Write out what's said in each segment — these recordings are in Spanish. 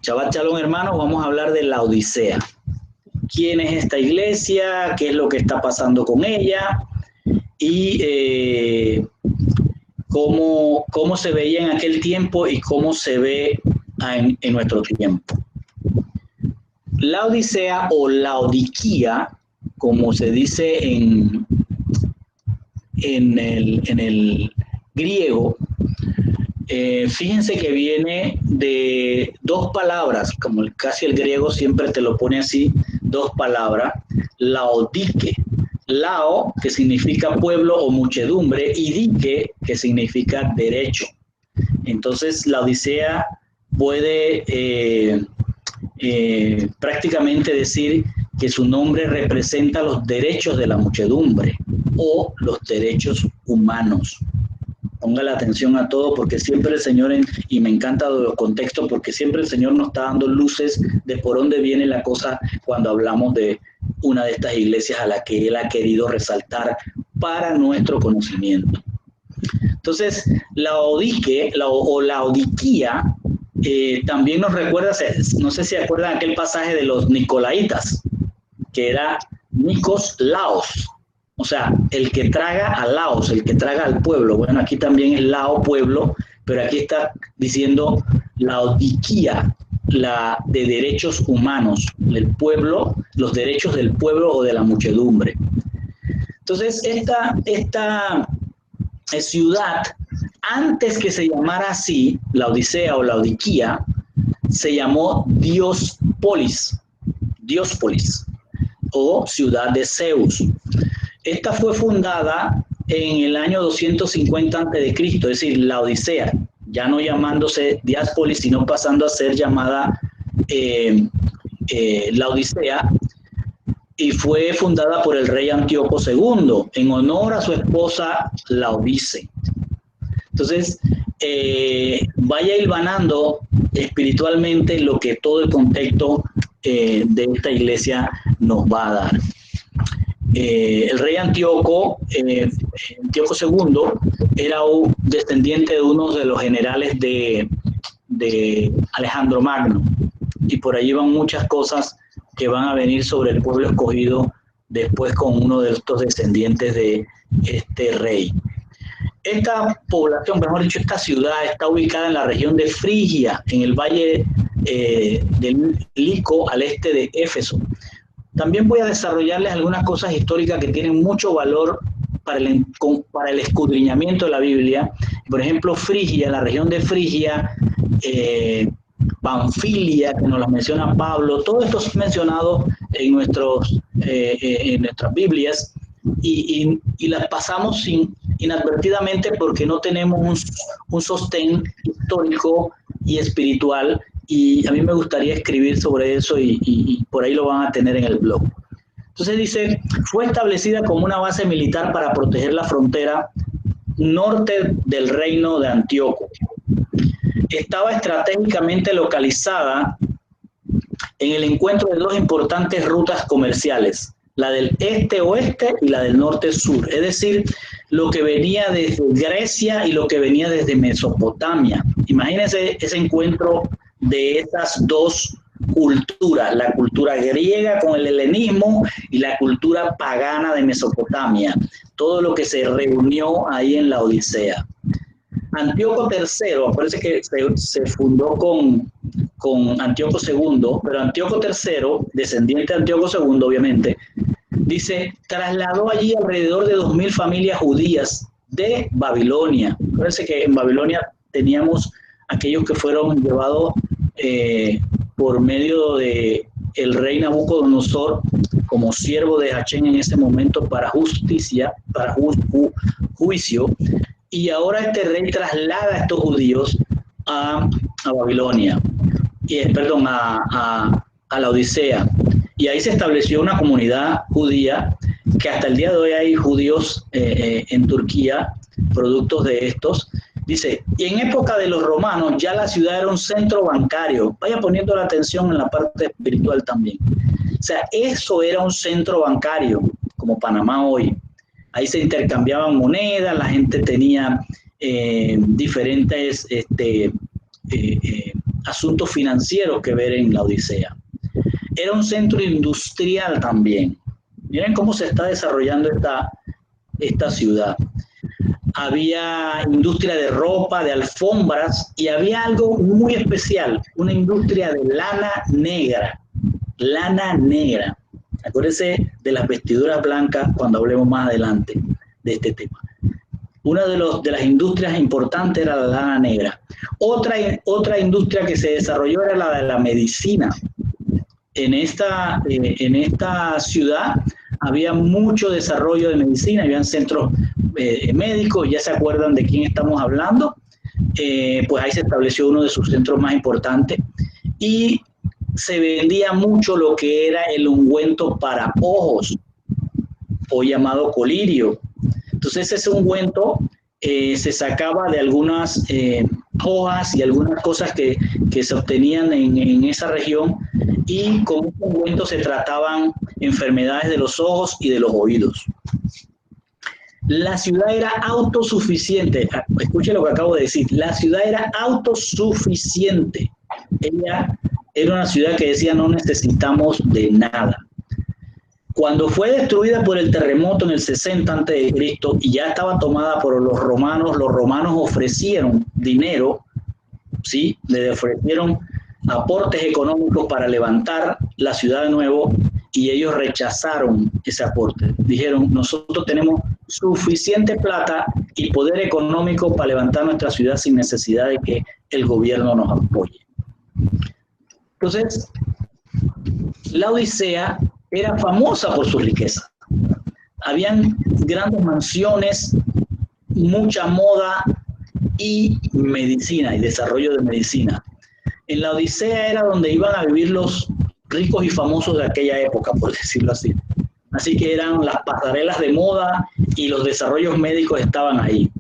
Shabbat Shalom, hermanos. Vamos a hablar de la Odisea. ¿Quién es esta iglesia? ¿Qué es lo que está pasando con ella? Y cómo se veía en aquel tiempo y cómo se ve en nuestro tiempo. La Odisea o Laodiquía, como se dice en el griego, fíjense que viene de dos palabras, como casi el griego siempre te lo pone así, dos palabras, laodique, lao, que significa pueblo o muchedumbre, y dique, que significa derecho. Entonces la Odisea puede prácticamente decir que su nombre representa los derechos de la muchedumbre o los derechos humanos. Póngale atención a todo, porque siempre el Señor, y me encanta los contextos, porque siempre el Señor nos está dando luces de por dónde viene la cosa cuando hablamos de una de estas iglesias a la que Él ha querido resaltar para nuestro conocimiento. Entonces, Laodique o Laodiquía también nos recuerda, no sé si se acuerdan aquel pasaje de los Nicolaitas, que era Nikos Laos. O sea, el que traga a Laos, el que traga al pueblo. Bueno, aquí también es Lao, pueblo, pero aquí está diciendo Laodiquía, la de derechos humanos, el pueblo, los derechos del pueblo o de la muchedumbre. Entonces, esta ciudad, antes que se llamara así, Laodicea o Laodiquía, se llamó Diospolis o ciudad de Zeus. Esta fue fundada en el año 250 a.C., es decir, la Odisea, ya no llamándose Diáspolis, sino pasando a ser llamada la Odisea, y fue fundada por el rey Antíoco II, en honor a su esposa Laodice. Entonces, vaya hilvanando espiritualmente lo que todo el contexto de esta iglesia nos va a dar. El rey Antíoco II, era un descendiente de uno de los generales de Alejandro Magno, y por allí van muchas cosas que van a venir sobre el pueblo escogido después con uno de estos descendientes de este rey. Esta población, mejor dicho, esta ciudad está ubicada en la región de Frigia, en el valle del Lico, al este de Éfeso. También voy a desarrollarles algunas cosas históricas que tienen mucho valor para el escudriñamiento de la Biblia. Por ejemplo, Frigia, la región de Frigia, Panfilia, que nos las menciona Pablo, todo esto es mencionado en nuestras Biblias, y las pasamos inadvertidamente porque no tenemos un sostén histórico y espiritual. Y a mí me gustaría escribir sobre eso y por ahí lo van a tener en el blog. Entonces dice, fue establecida como una base militar para proteger la frontera norte del reino de Antíoco. Estaba estratégicamente localizada en el encuentro de dos importantes rutas comerciales, la del este-oeste y la del norte-sur, es decir, lo que venía desde Grecia y lo que venía desde Mesopotamia. Imagínense ese encuentro de esas dos culturas, la cultura griega con el helenismo y la cultura pagana de Mesopotamia, todo lo que se reunió ahí en la Odisea. Antíoco III, parece que se fundó con Antíoco II, pero Antíoco III, descendiente de Antíoco II, obviamente, dice, trasladó allí alrededor de 2.000 familias judías de Babilonia. Parece que en Babilonia teníamos aquellos que fueron llevados por medio de el rey Nabucodonosor como siervo de Hachén en ese momento para justicia, para juicio, y ahora este rey traslada a estos judíos a Babilonia, a la Odisea, y ahí se estableció una comunidad judía que hasta el día de hoy hay judíos en Turquía, productos de estos. Dice, y en época de los romanos ya la ciudad era un centro bancario. Vaya poniendo la atención en la parte espiritual también. O sea, eso era un centro bancario, como Panamá hoy. Ahí se intercambiaban monedas, la gente tenía diferentes asuntos financieros que ver en la Odisea. Era un centro industrial también. Miren cómo se está desarrollando esta ciudad. Había industria de ropa, de alfombras, y había algo muy especial, una industria de lana negra. Lana negra. Acuérdense de las vestiduras blancas cuando hablemos más adelante de este tema. Una de las industrias importantes era la lana negra. Otra industria que se desarrolló era la de la medicina. En esta ciudad había mucho desarrollo de medicina, habían centros médicos, ya se acuerdan de quién estamos hablando, pues ahí se estableció uno de sus centros más importantes y se vendía mucho lo que era el ungüento para ojos, o llamado colirio. Entonces ese ungüento se sacaba de algunas hojas y algunas cosas que se obtenían en esa región, y con este ungüento se trataban enfermedades de los ojos y de los oídos. La ciudad era autosuficiente. Escuchen lo que acabo de decir. La ciudad era autosuficiente. Ella era una ciudad que decía: no necesitamos de nada. Cuando fue destruida por el terremoto en el 60 a.C. y ya estaba tomada por los romanos ofrecieron dinero, ¿sí? Le ofrecieron aportes económicos para levantar la ciudad de nuevo, y ellos rechazaron ese aporte. Dijeron: nosotros tenemos suficiente plata y poder económico para levantar nuestra ciudad sin necesidad de que el gobierno nos apoye. Entonces, la Odisea era famosa por su riqueza. Habían grandes mansiones, mucha moda y medicina y desarrollo de medicina. En la Odisea era donde iban a vivir los ricos y famosos de aquella época, por decirlo así. Así que eran las pasarelas de moda y los desarrollos médicos estaban ahí.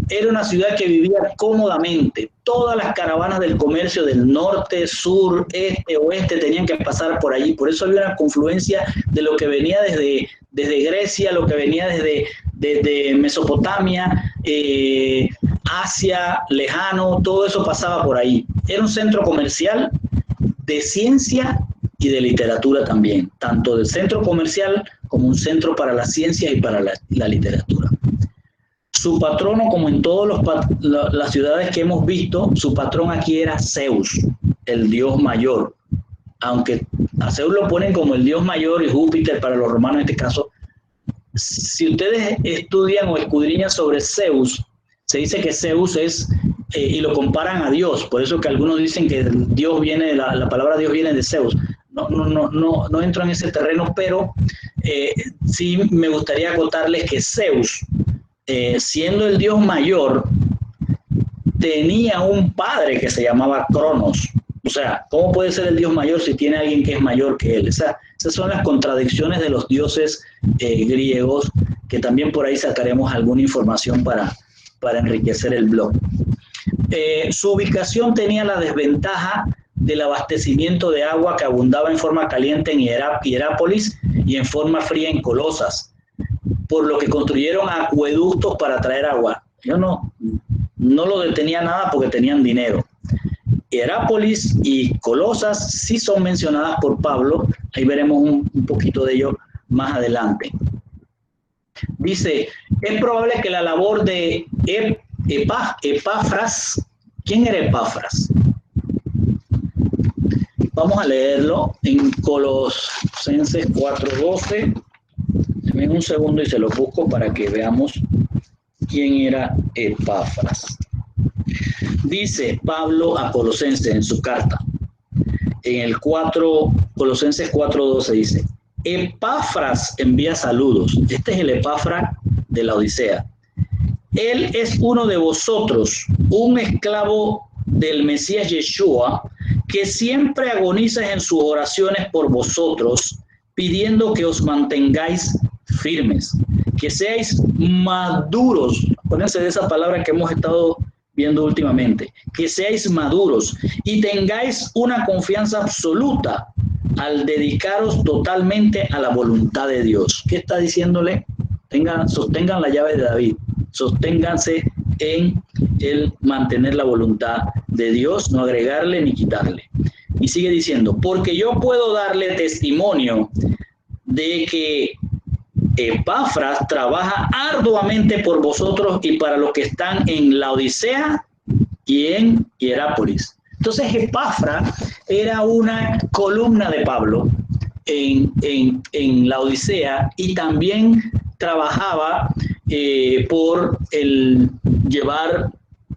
Era una ciudad que vivía cómodamente. Todas las caravanas del comercio del norte, sur, este, oeste tenían que pasar por allí. Por eso había una confluencia de lo que venía desde Grecia, lo que venía desde Mesopotamia, Asia, lejano, todo eso pasaba por ahí. Era un centro comercial de ciencia y de literatura también, tanto del centro comercial como un centro para las ciencias y para la literatura. Su patrono, como en todas las ciudades que hemos visto, su patrón aquí era Zeus, el dios mayor. Aunque a Zeus lo ponen como el dios mayor y Júpiter para los romanos en este caso, si ustedes estudian o escudriñan sobre Zeus, se dice que Zeus es, y lo comparan a Dios, por eso que algunos dicen que Dios viene, la palabra Dios viene de Zeus. No entro en ese terreno, pero sí me gustaría acotarles que Zeus, siendo el dios mayor, tenía un padre que se llamaba Cronos. O sea, ¿cómo puede ser el dios mayor si tiene alguien que es mayor que él? O sea, esas son las contradicciones de los dioses griegos, que también por ahí sacaremos alguna información para enriquecer el blog. Su ubicación tenía la desventaja del abastecimiento de agua, que abundaba en forma caliente en Hierápolis y en forma fría en Colosas, por lo que construyeron acueductos para traer agua. Yo no lo detenía nada porque tenían dinero. Hierápolis y Colosas sí son mencionadas por Pablo, ahí veremos un poquito de ello más adelante. Dice: es probable que la labor de Epafras, ¿quién era Epafras? Vamos a leerlo en Colosenses 4:12. Denme un segundo y se lo busco para que veamos quién era Epafras. Dice Pablo a Colosenses en su carta, en el Colosenses 4:12 dice: Epafras envía saludos. Este es el Epafras de la Odisea. Él es uno de vosotros, un esclavo del Mesías Yeshua, que siempre agoniza en sus oraciones por vosotros, pidiendo que os mantengáis firmes, que seáis maduros. Acuérdense de esa palabra que hemos estado viendo últimamente, que seáis maduros y tengáis una confianza absoluta al dedicaros totalmente a la voluntad de Dios. ¿Qué está diciéndole? Sostengan la llave de David, sosténganse en el mantener la voluntad de Dios, no agregarle ni quitarle. Y sigue diciendo, porque yo puedo darle testimonio de que Epafras trabaja arduamente por vosotros y para los que están en Laodicea y en Hierápolis. Entonces Epafras era una columna de Pablo en Laodicea y también trabajaba por llevar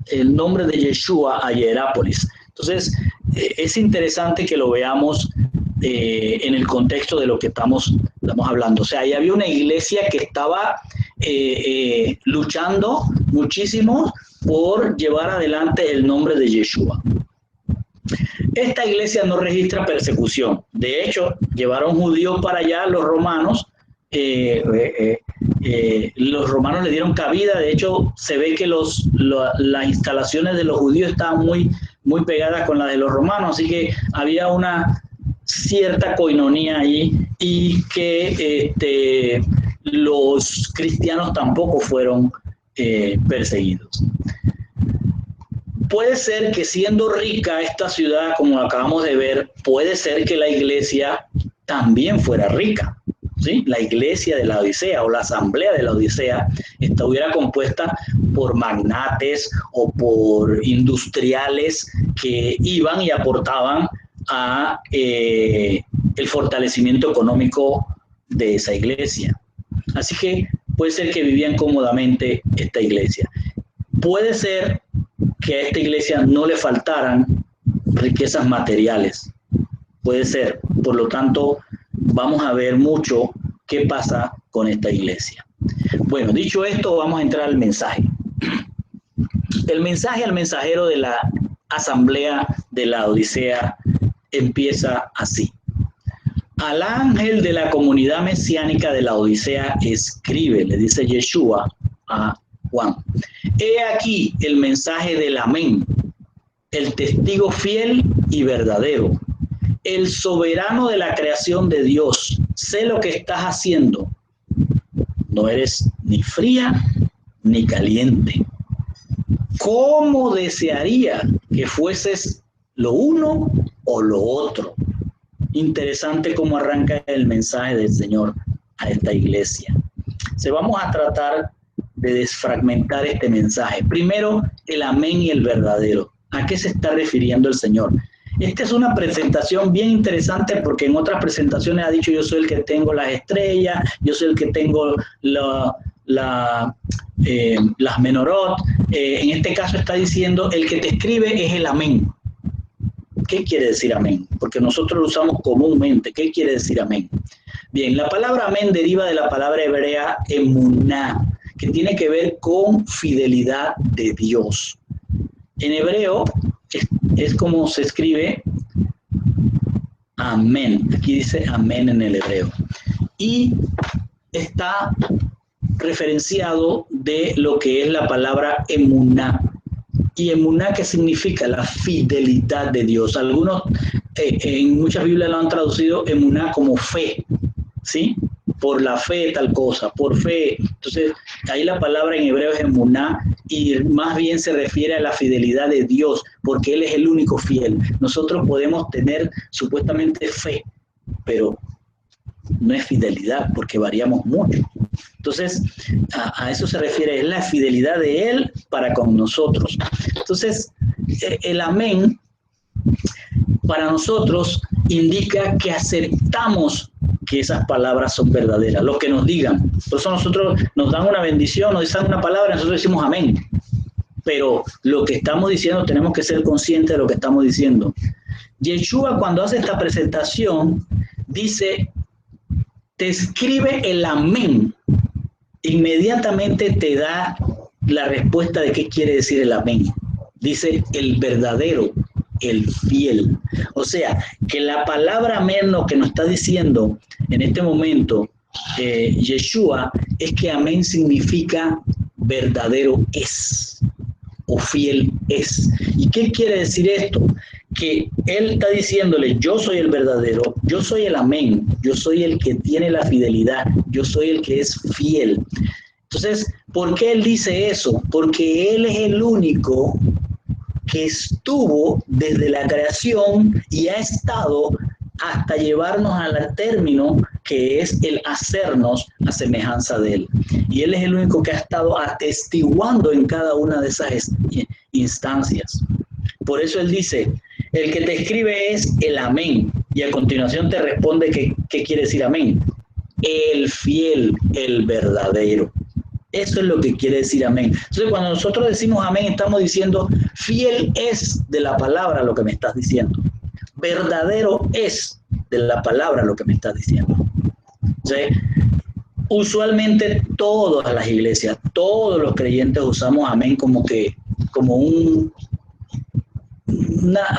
el nombre de Yeshua a Hierápolis. Entonces es interesante que lo veamos en el contexto de lo que estamos hablando. O sea, ahí había una iglesia que estaba luchando muchísimo por llevar adelante el nombre de Yeshua. Esta iglesia no registra persecución. De hecho, llevaron judíos para allá, los romanos le dieron cabida. De hecho, se ve que las instalaciones de los judíos estaban muy pegadas con las de los romanos, así que había una cierta coinonía ahí, y que los cristianos tampoco fueron perseguidos. Puede ser que siendo rica esta ciudad, como acabamos de ver, puede ser que la iglesia también fuera rica, ¿sí? La iglesia de la Odisea o la asamblea de la Odisea estuviera compuesta por magnates o por industriales que iban y aportaban a el fortalecimiento económico de esa iglesia. Así que puede ser que vivían cómodamente esta iglesia. Puede ser que a esta iglesia no le faltaran riquezas materiales. Puede ser. Por lo tanto, vamos a ver mucho qué pasa con esta iglesia. Bueno, dicho esto, vamos a entrar al mensaje. El mensaje al mensajero de la asamblea de la Odisea empieza así. Al ángel de la comunidad mesiánica de la Odisea escribe, le dice Yeshua a Juan: he aquí el mensaje del Amén, el testigo fiel y verdadero, el soberano de la creación de Dios. Sé lo que estás haciendo. No eres ni fría ni caliente. ¿Cómo desearía que fueses lo uno o lo otro? Interesante cómo arranca el mensaje del Señor a esta iglesia. Vamos a tratar de desfragmentar este mensaje. Primero, el amén y el verdadero. ¿A qué se está refiriendo el Señor? Esta es una presentación bien interesante, porque en otras presentaciones ha dicho: yo soy el que tengo las estrellas, yo soy el que tengo las menorot. En este caso está diciendo: el que te escribe es el amén. ¿Qué quiere decir amén? Porque nosotros lo usamos comúnmente. ¿Qué quiere decir amén? Bien, la palabra amén deriva de la palabra hebrea emuná, que tiene que ver con fidelidad de Dios. En hebreo es como se escribe amén. Aquí dice amén en el hebreo. Y está referenciado de lo que es la palabra emuná. Y emuná, ¿qué significa? La fidelidad de Dios. Algunos en muchas Biblias lo han traducido emuná como fe, ¿sí? Por la fe tal cosa, por fe. Entonces, ahí la palabra en hebreo es emuná, y más bien se refiere a la fidelidad de Dios, porque Él es el único fiel. Nosotros podemos tener supuestamente fe, pero no es fidelidad, porque variamos mucho. Entonces, a eso se refiere, es la fidelidad de Él para con nosotros. Entonces, el amén para nosotros indica que aceptamos que esas palabras son verdaderas, lo que nos digan. Por eso nosotros nos dan una bendición, nos dicen una palabra, nosotros decimos amén. Pero lo que estamos diciendo, tenemos que ser conscientes de lo que estamos diciendo. Yeshua, cuando hace esta presentación, dice: te escribe el amén. Inmediatamente te da la respuesta de qué quiere decir el amén. Dice: el verdadero, el fiel. O sea, que la palabra amén, lo que nos está diciendo en este momento Yeshua, es que amén significa verdadero es, o fiel es. ¿Y qué quiere decir esto? Que él está diciéndole: yo soy el verdadero, yo soy el amén, yo soy el que tiene la fidelidad, yo soy el que es fiel. Entonces, ¿por qué él dice eso? Porque él es el único que estuvo desde la creación y ha estado hasta llevarnos al término que es el hacernos a semejanza de él. Y él es el único que ha estado atestiguando en cada una de esas instancias. Por eso él dice, el que te escribe es el amén. Y a continuación te responde qué quiere decir amén. El fiel, el verdadero. Eso es lo que quiere decir amén. Entonces, cuando nosotros decimos amén, estamos diciendo, fiel es de la palabra lo que me estás diciendo. Verdadero es de la palabra lo que me estás diciendo. ¿Sí? Usualmente todas las iglesias, todos los creyentes usamos amén como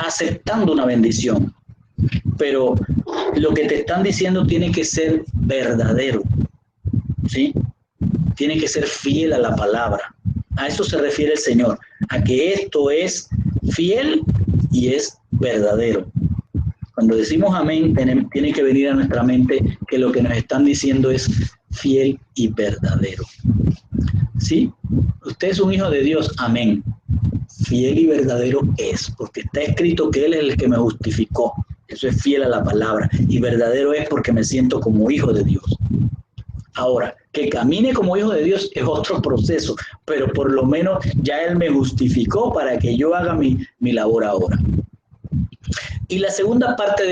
aceptando una bendición. Pero lo que te están diciendo tiene que ser verdadero. ¿Sí? Tiene que ser fiel a la palabra. A eso se refiere el Señor, a que esto es fiel y es verdadero. Cuando decimos amén, tiene que venir a nuestra mente que lo que nos están diciendo es fiel y verdadero. ¿Sí? Usted es un hijo de Dios, amén. Fiel y verdadero es, porque está escrito que Él es el que me justificó. Eso es fiel a la palabra. Y verdadero es porque me siento como hijo de Dios. Ahora, que camine como hijo de Dios es otro proceso, pero por lo menos ya Él me justificó para que yo haga mi labor ahora. Y la segunda parte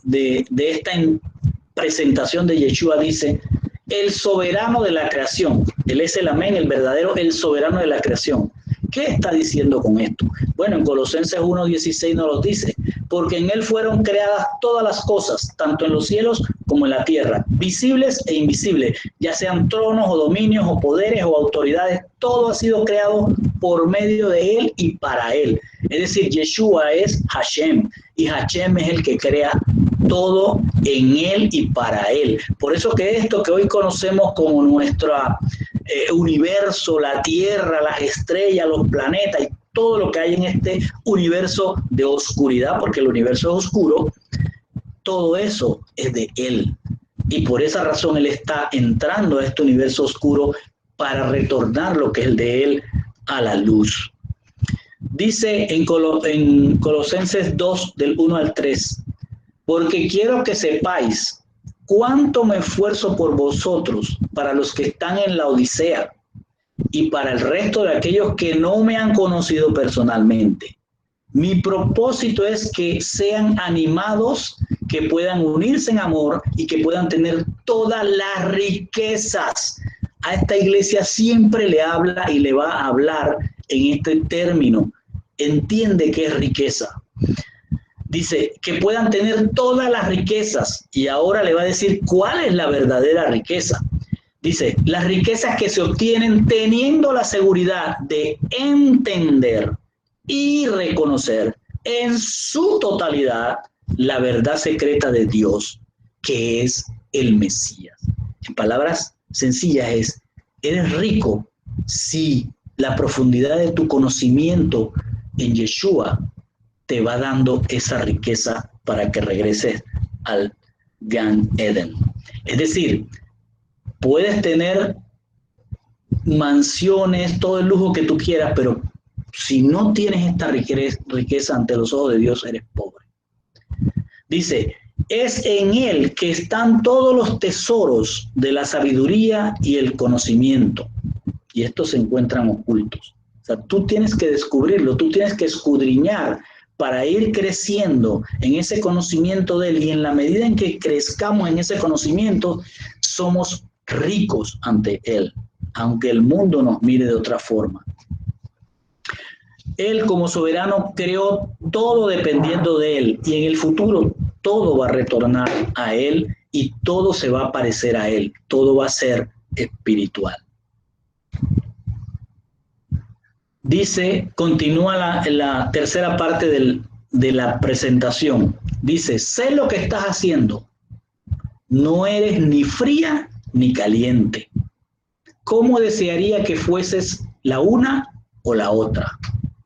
de esta presentación de Yeshua dice, el soberano de la creación. Él es el amén, el verdadero, el soberano de la creación. ¿Qué está diciendo con esto? Bueno, en Colosenses 1:16 nos lo dice, porque en él fueron creadas todas las cosas, tanto en los cielos como en la tierra, visibles e invisibles, ya sean tronos o dominios o poderes o autoridades, todo ha sido creado por medio de él y para él. Es decir, Yeshua es Hashem y Hashem es el que crea todo en él y para él. Por eso que esto que hoy conocemos como nuestro universo, la Tierra, las estrellas, los planetas y todo lo que hay en este universo de oscuridad, porque el universo es oscuro, todo eso es de él. Y por esa razón él está entrando a este universo oscuro para retornar lo que es el de él a la luz. Dice en Colosenses 2, del 1 al 3, porque quiero que sepáis cuánto me esfuerzo por vosotros, para los que están en la Odisea, y para el resto de aquellos que no me han conocido personalmente. Mi propósito es que sean animados, que puedan unirse en amor y que puedan tener todas las riquezas. A esta iglesia siempre le habla y le va a hablar en este término. Entiende qué es riqueza. Dice que puedan tener todas las riquezas y ahora le va a decir cuál es la verdadera riqueza. Dice, las riquezas que se obtienen teniendo la seguridad de entender y reconocer en su totalidad la verdad secreta de Dios, que es el Mesías. En palabras sencillas es, eres rico si la profundidad de tu conocimiento en Yeshua te va dando esa riqueza para que regreses al Gan Eden. Es decir, puedes tener mansiones, todo el lujo que tú quieras, pero si no tienes esta riqueza ante los ojos de Dios, eres pobre. Dice, es en él que están todos los tesoros de la sabiduría y el conocimiento. Y estos se encuentran ocultos. O sea, tú tienes que descubrirlo, tú tienes que escudriñar para ir creciendo en ese conocimiento de él. Y en la medida en que crezcamos en ese conocimiento, somos ricos ante él, aunque el mundo nos mire de otra forma. Él como soberano creó todo dependiendo de él y en el futuro todo va a retornar a él y todo se va a parecer a él, todo va a ser espiritual. Dice, continúa la tercera parte de la presentación. Dice, sé lo que estás haciendo, no eres ni fría ni caliente. ¿Cómo desearía que fueses la una o la otra?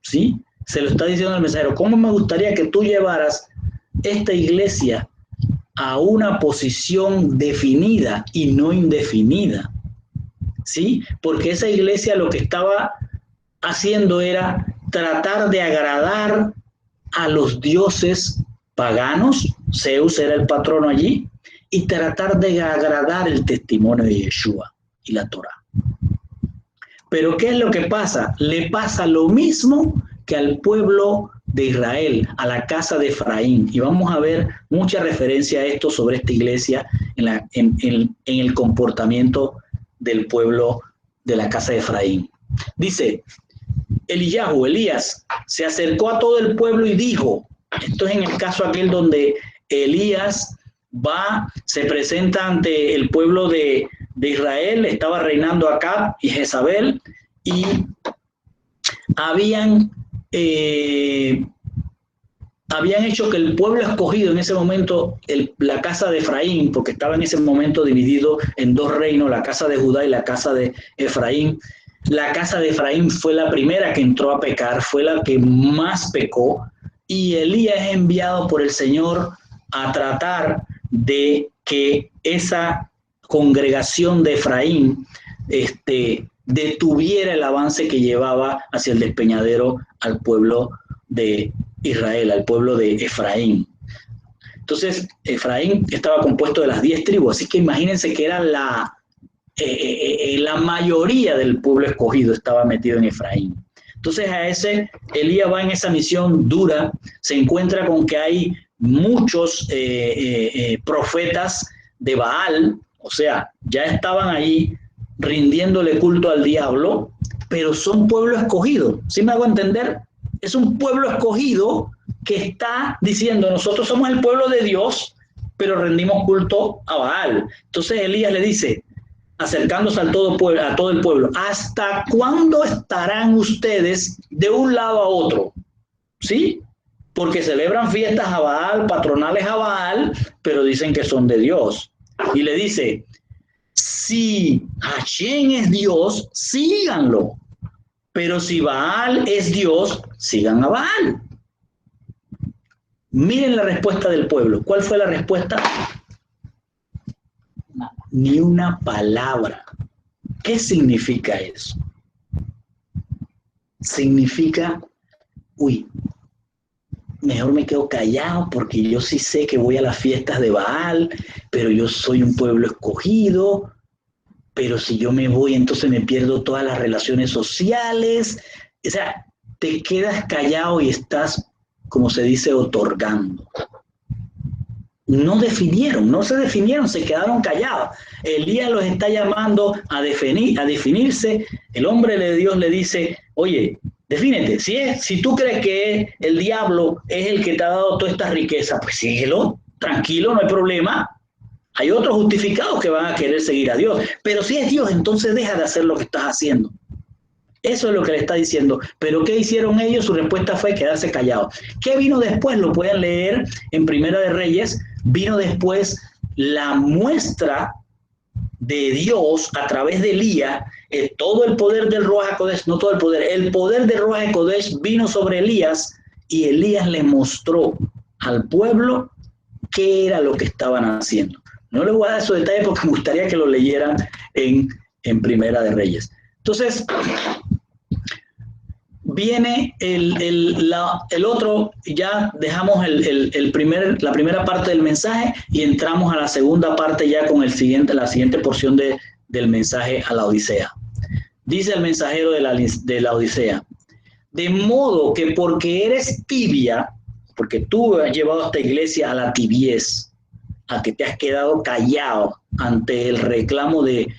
¿Sí? Se lo está diciendo el mensajero. ¿Cómo me gustaría que tú llevaras esta iglesia a una posición definida y no indefinida? ¿sí? Porque esa iglesia lo que estaba haciendo era tratar de agradar a los dioses paganos, Zeus era el patrono allí, y tratar de agradar el testimonio de Yeshua y la Torá. Pero ¿qué es lo que pasa? Le pasa lo mismo que al pueblo de Israel, a la casa de Efraín. Y vamos a ver mucha referencia a esto sobre esta iglesia en el comportamiento del pueblo de la casa de Efraín. Dice, Elías se acercó a todo el pueblo y dijo, esto es en el caso aquel donde Elías se presenta ante el pueblo de Israel, estaba reinando Acab y Jezabel, y habían hecho que el pueblo escogido en ese momento, la casa de Efraín, porque estaba en ese momento dividido en dos reinos, la casa de Judá y la casa de Efraín. La casa de Efraín fue la primera que entró a pecar, fue la que más pecó, y Elías es enviado por el Señor a tratar de que esa congregación de Efraín detuviera el avance que llevaba hacia el despeñadero al pueblo de Israel, al pueblo de Efraín. Entonces, Efraín estaba compuesto de las 10 tribus, así que imagínense que era la mayoría del pueblo escogido estaba metido en Efraín. Entonces Elías va en esa misión dura, se encuentra con que hay muchos profetas de Baal, o sea, ya estaban ahí rindiéndole culto al diablo, pero son pueblo escogido, ¿sí me hago entender? Es un pueblo escogido que está diciendo, nosotros somos el pueblo de Dios, pero rendimos culto a Baal. Entonces Elías le dice, acercándose a todo el pueblo, ¿hasta cuándo estarán ustedes de un lado a otro? ¿Sí? Porque celebran fiestas a Baal, patronales a Baal, pero dicen que son de Dios. Y le dice, si Hashem es Dios, síganlo. Pero si Baal es Dios, sigan a Baal. Miren la respuesta del pueblo. ¿Cuál fue la respuesta? Ni una palabra. ¿Qué significa eso? Significa, mejor me quedo callado porque yo sí sé que voy a las fiestas de Baal, pero yo soy un pueblo escogido, pero si yo me voy entonces me pierdo todas las relaciones sociales. O sea, te quedas callado y estás, como se dice, otorgando. No se definieron, se quedaron callados. Elías los está llamando a definirse. El hombre de Dios le dice, oye, defínete. Si tú crees que el diablo es el que te ha dado toda esta riqueza, pues síguelo, tranquilo, no hay problema. Hay otros justificados que van a querer seguir a Dios. Pero si es Dios, entonces deja de hacer lo que estás haciendo. Eso es lo que le está diciendo. ¿Pero qué hicieron ellos? Su respuesta fue quedarse callados. ¿Qué vino después? Lo pueden leer en Primera de Reyes. Vino después la muestra de Dios a través de Elías. Todo el poder del Ruach HaKodesh, no todo el poder del Ruach HaKodesh vino sobre Elías y Elías le mostró al pueblo qué era lo que estaban haciendo. No les voy a dar esos detalles porque me gustaría que lo leyeran en Primera de Reyes. Entonces, viene el otro, ya dejamos la primera parte del mensaje y entramos a la segunda parte ya con la siguiente porción del mensaje a la Odisea. Dice el mensajero de la Odisea, de modo que porque eres tibia, porque tú has llevado a esta iglesia a la tibiez, a que te has quedado callado ante el reclamo de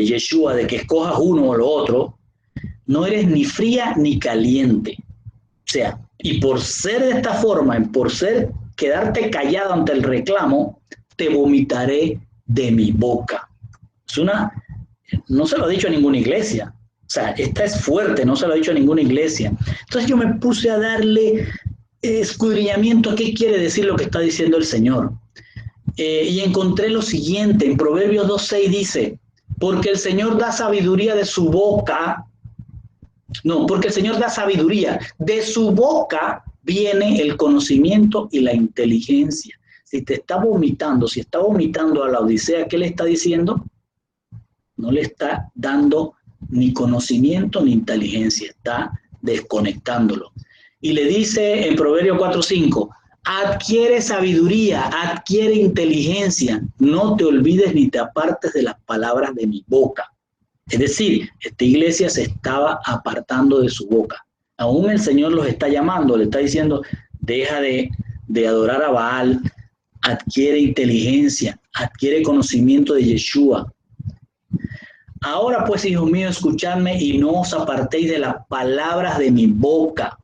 Yeshua de que escojas uno o lo otro, no eres ni fría ni caliente. O sea, y por ser de esta forma, quedarte callado ante el reclamo, te vomitaré de mi boca. No se lo ha dicho a ninguna iglesia. O sea, esta es fuerte, no se lo ha dicho a ninguna iglesia. Entonces yo me puse a darle escudriñamiento a qué quiere decir lo que está diciendo el Señor. Y encontré lo siguiente, en Proverbios 2:6 dice, porque el Señor da sabiduría de su boca. No, porque el Señor da sabiduría. De su boca viene el conocimiento y la inteligencia. Si está vomitando a la Odisea, ¿qué le está diciendo? No le está dando ni conocimiento ni inteligencia, está desconectándolo. Y le dice en Proverbios 4:5, adquiere sabiduría, adquiere inteligencia, no te olvides ni te apartes de las palabras de mi boca. Es decir, esta iglesia se estaba apartando de su boca. Aún el Señor los está llamando, le está diciendo, deja de adorar a Baal, adquiere inteligencia, adquiere conocimiento de Yeshua. Ahora pues, hijos míos, escuchadme y no os apartéis de las palabras de mi boca.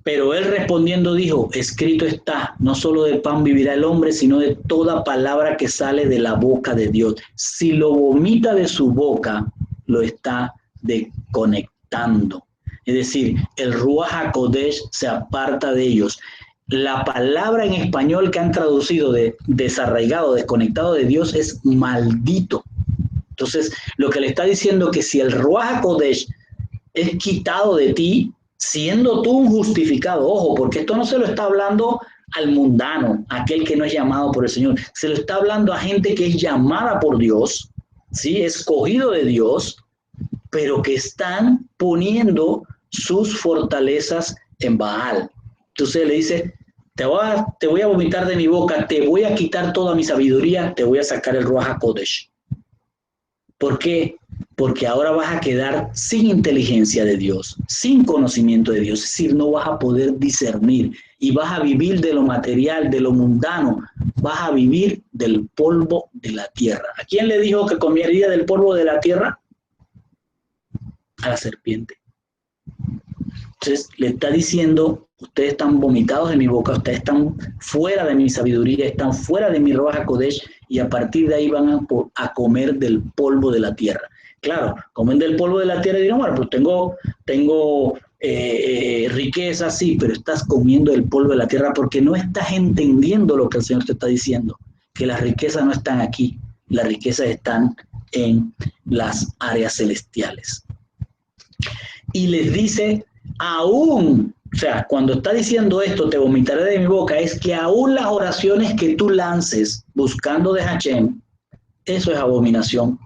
Pero él respondiendo dijo, escrito está, no solo de pan vivirá el hombre, sino de toda palabra que sale de la boca de Dios. Si lo vomita de su boca, lo está desconectando. Es decir, el Ruach HaKodesh se aparta de ellos. La palabra en español que han traducido de desarraigado, desconectado de Dios es maldito. Entonces, lo que le está diciendo es que si el Ruach HaKodesh es quitado de ti, siendo tú un justificado, ojo, porque esto no se lo está hablando al mundano, aquel que no es llamado por el Señor, se lo está hablando a gente que es llamada por Dios, ¿sí? Escogido de Dios, pero que están poniendo sus fortalezas en Baal. Entonces le dice, te voy a vomitar de mi boca, te voy a quitar toda mi sabiduría, te voy a sacar el Ruach HaKodesh. ¿Por qué? Porque ahora vas a quedar sin inteligencia de Dios, sin conocimiento de Dios, es decir, no vas a poder discernir y vas a vivir de lo material, de lo mundano, vas a vivir del polvo de la tierra. ¿A quién le dijo que comería del polvo de la tierra? A la serpiente. Entonces le está diciendo, ustedes están vomitados de mi boca, ustedes están fuera de mi sabiduría, están fuera de mi Ruach HaKodesh y a partir de ahí van a comer del polvo de la tierra. Claro, comen del polvo de la tierra y dirán, bueno, pues tengo riqueza, sí, pero estás comiendo el polvo de la tierra porque no estás entendiendo lo que el Señor te está diciendo, que las riquezas no están aquí, las riquezas están en las áreas celestiales. Y les dice, aún, o sea, cuando está diciendo esto, te vomitaré de mi boca, es que aún las oraciones que tú lances buscando de Hashem, eso es abominación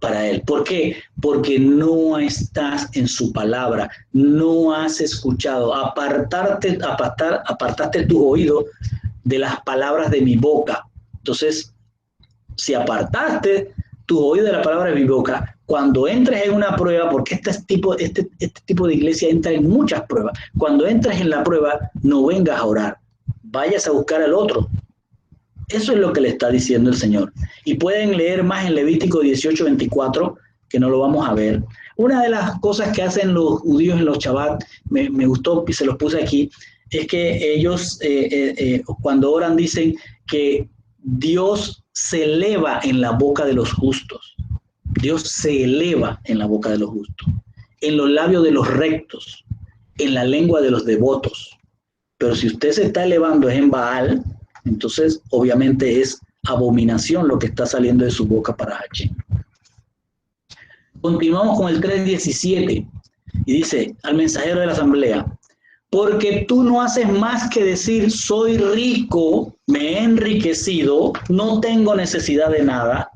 para él. ¿Por qué? Porque no estás en su palabra, no has escuchado, apartaste tus oídos de las palabras de mi boca. Entonces, si apartaste tus oídos de la palabra de mi boca, cuando entres en una prueba, porque este tipo de iglesia entra en muchas pruebas, cuando entres en la prueba, no vengas a orar, vayas a buscar al otro. Eso es lo que le está diciendo el Señor. Y pueden leer más en Levítico 18:24, que no lo vamos a ver. Una de las cosas que hacen los judíos en los Shabbat, me gustó y se los puse aquí, es que ellos cuando oran dicen que Dios se eleva en la boca de los justos. Dios se eleva en la boca de los justos, en los labios de los rectos, en la lengua de los devotos. Pero si usted se está elevando en Baal, entonces obviamente es abominación lo que está saliendo de su boca para Hashem. Continuamos con el 3:17 y dice al mensajero de la asamblea, porque tú no haces más que decir, soy rico, me he enriquecido, no tengo necesidad de nada.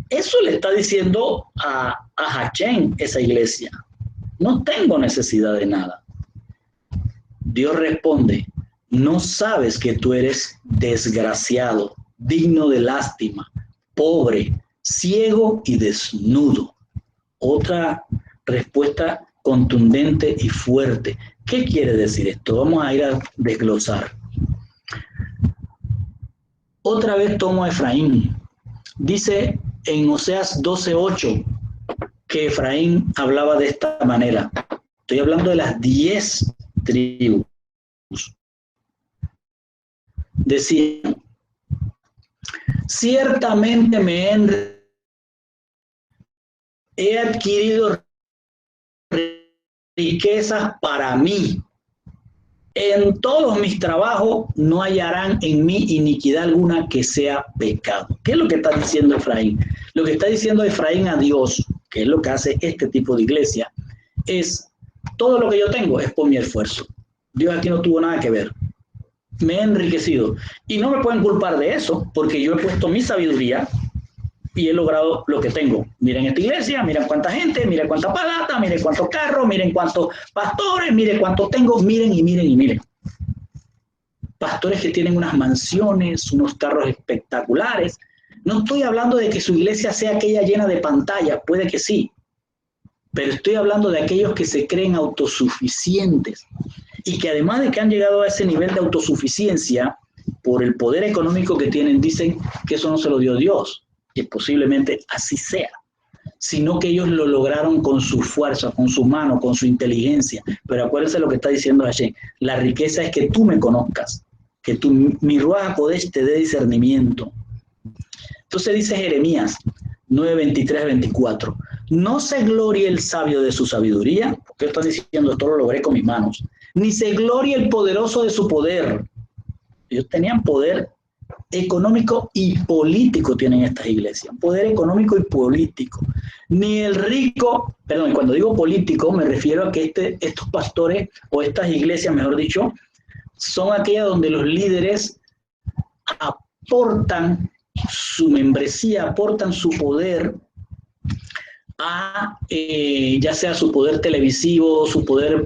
Eso le está diciendo a Hashem esa iglesia, no tengo necesidad de nada. Dios responde, ¿no sabes que tú eres desgraciado, digno de lástima, pobre, ciego y desnudo? Otra respuesta contundente y fuerte. ¿Qué quiere decir esto? Vamos a ir a desglosar. Otra vez tomo a Efraín. Dice en Oseas 12:8 que Efraín hablaba de esta manera. Estoy hablando de las 10 tribus. Decía, ciertamente he adquirido riquezas para mí. En todos mis trabajos no hallarán en mí iniquidad alguna que sea pecado. ¿Qué es lo que está diciendo Efraín? Lo que está diciendo Efraín a Dios, que es lo que hace este tipo de iglesia, es todo lo que yo tengo es por mi esfuerzo. Dios aquí no tuvo nada que ver. Me he enriquecido. Y no me pueden culpar de eso, porque yo he puesto mi sabiduría, y he logrado lo que tengo. Miren esta iglesia, miren cuánta gente, miren cuánta plata, miren cuántos carros, miren cuántos pastores, miren cuánto tengo, miren y miren y miren. Pastores que tienen unas mansiones, unos carros espectaculares. No estoy hablando de que su iglesia sea aquella llena de pantallas, puede que sí, pero estoy hablando de aquellos que se creen autosuficientes y que además de que han llegado a ese nivel de autosuficiencia por el poder económico que tienen, dicen que eso no se lo dio Dios, que posiblemente así sea, sino que ellos lo lograron con su fuerza, con su mano, con su inteligencia. Pero acuérdense lo que está diciendo Hashem, la riqueza es que tú me conozcas, que tú, mi Ruach HaKodesh te dé discernimiento. Entonces dice Jeremías 9:23-24, no se glorie el sabio de su sabiduría, porque están diciendo esto lo logré con mis manos, ni se glorie el poderoso de su poder. Ellos tenían poder económico y político, tienen estas iglesias, poder económico y político. Ni el rico, perdón, cuando digo político me refiero a que estos pastores o estas iglesias, mejor dicho, son aquellas donde los líderes aportan su membresía, aportan su poder a ya sea su poder televisivo, su poder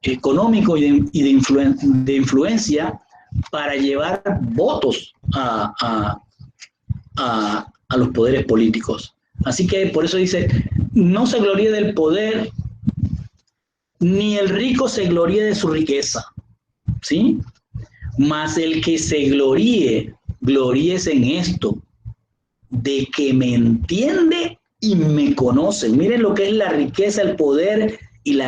económico y de influencia para llevar votos a los poderes políticos. Así que por eso dice, no se gloríe del poder, ni el rico se gloríe de su riqueza, ¿sí? Mas el que se gloríese en esto, de que me entiende y me conoce. Miren lo que es la riqueza, el poder y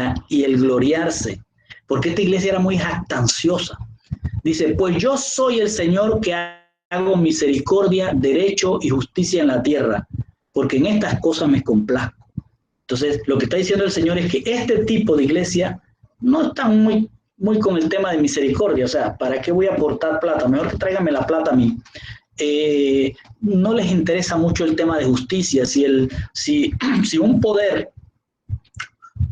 el gloriarse, porque esta iglesia era muy jactanciosa. Dice, pues yo soy el Señor que hago misericordia, derecho y justicia en la tierra, porque en estas cosas me complazco. Entonces, lo que está diciendo el Señor es que este tipo de iglesia no está muy con el tema de misericordia. O sea, ¿para qué voy a aportar plata? Mejor que tráigame la plata a mí. No les interesa mucho el tema de justicia. Si un poder,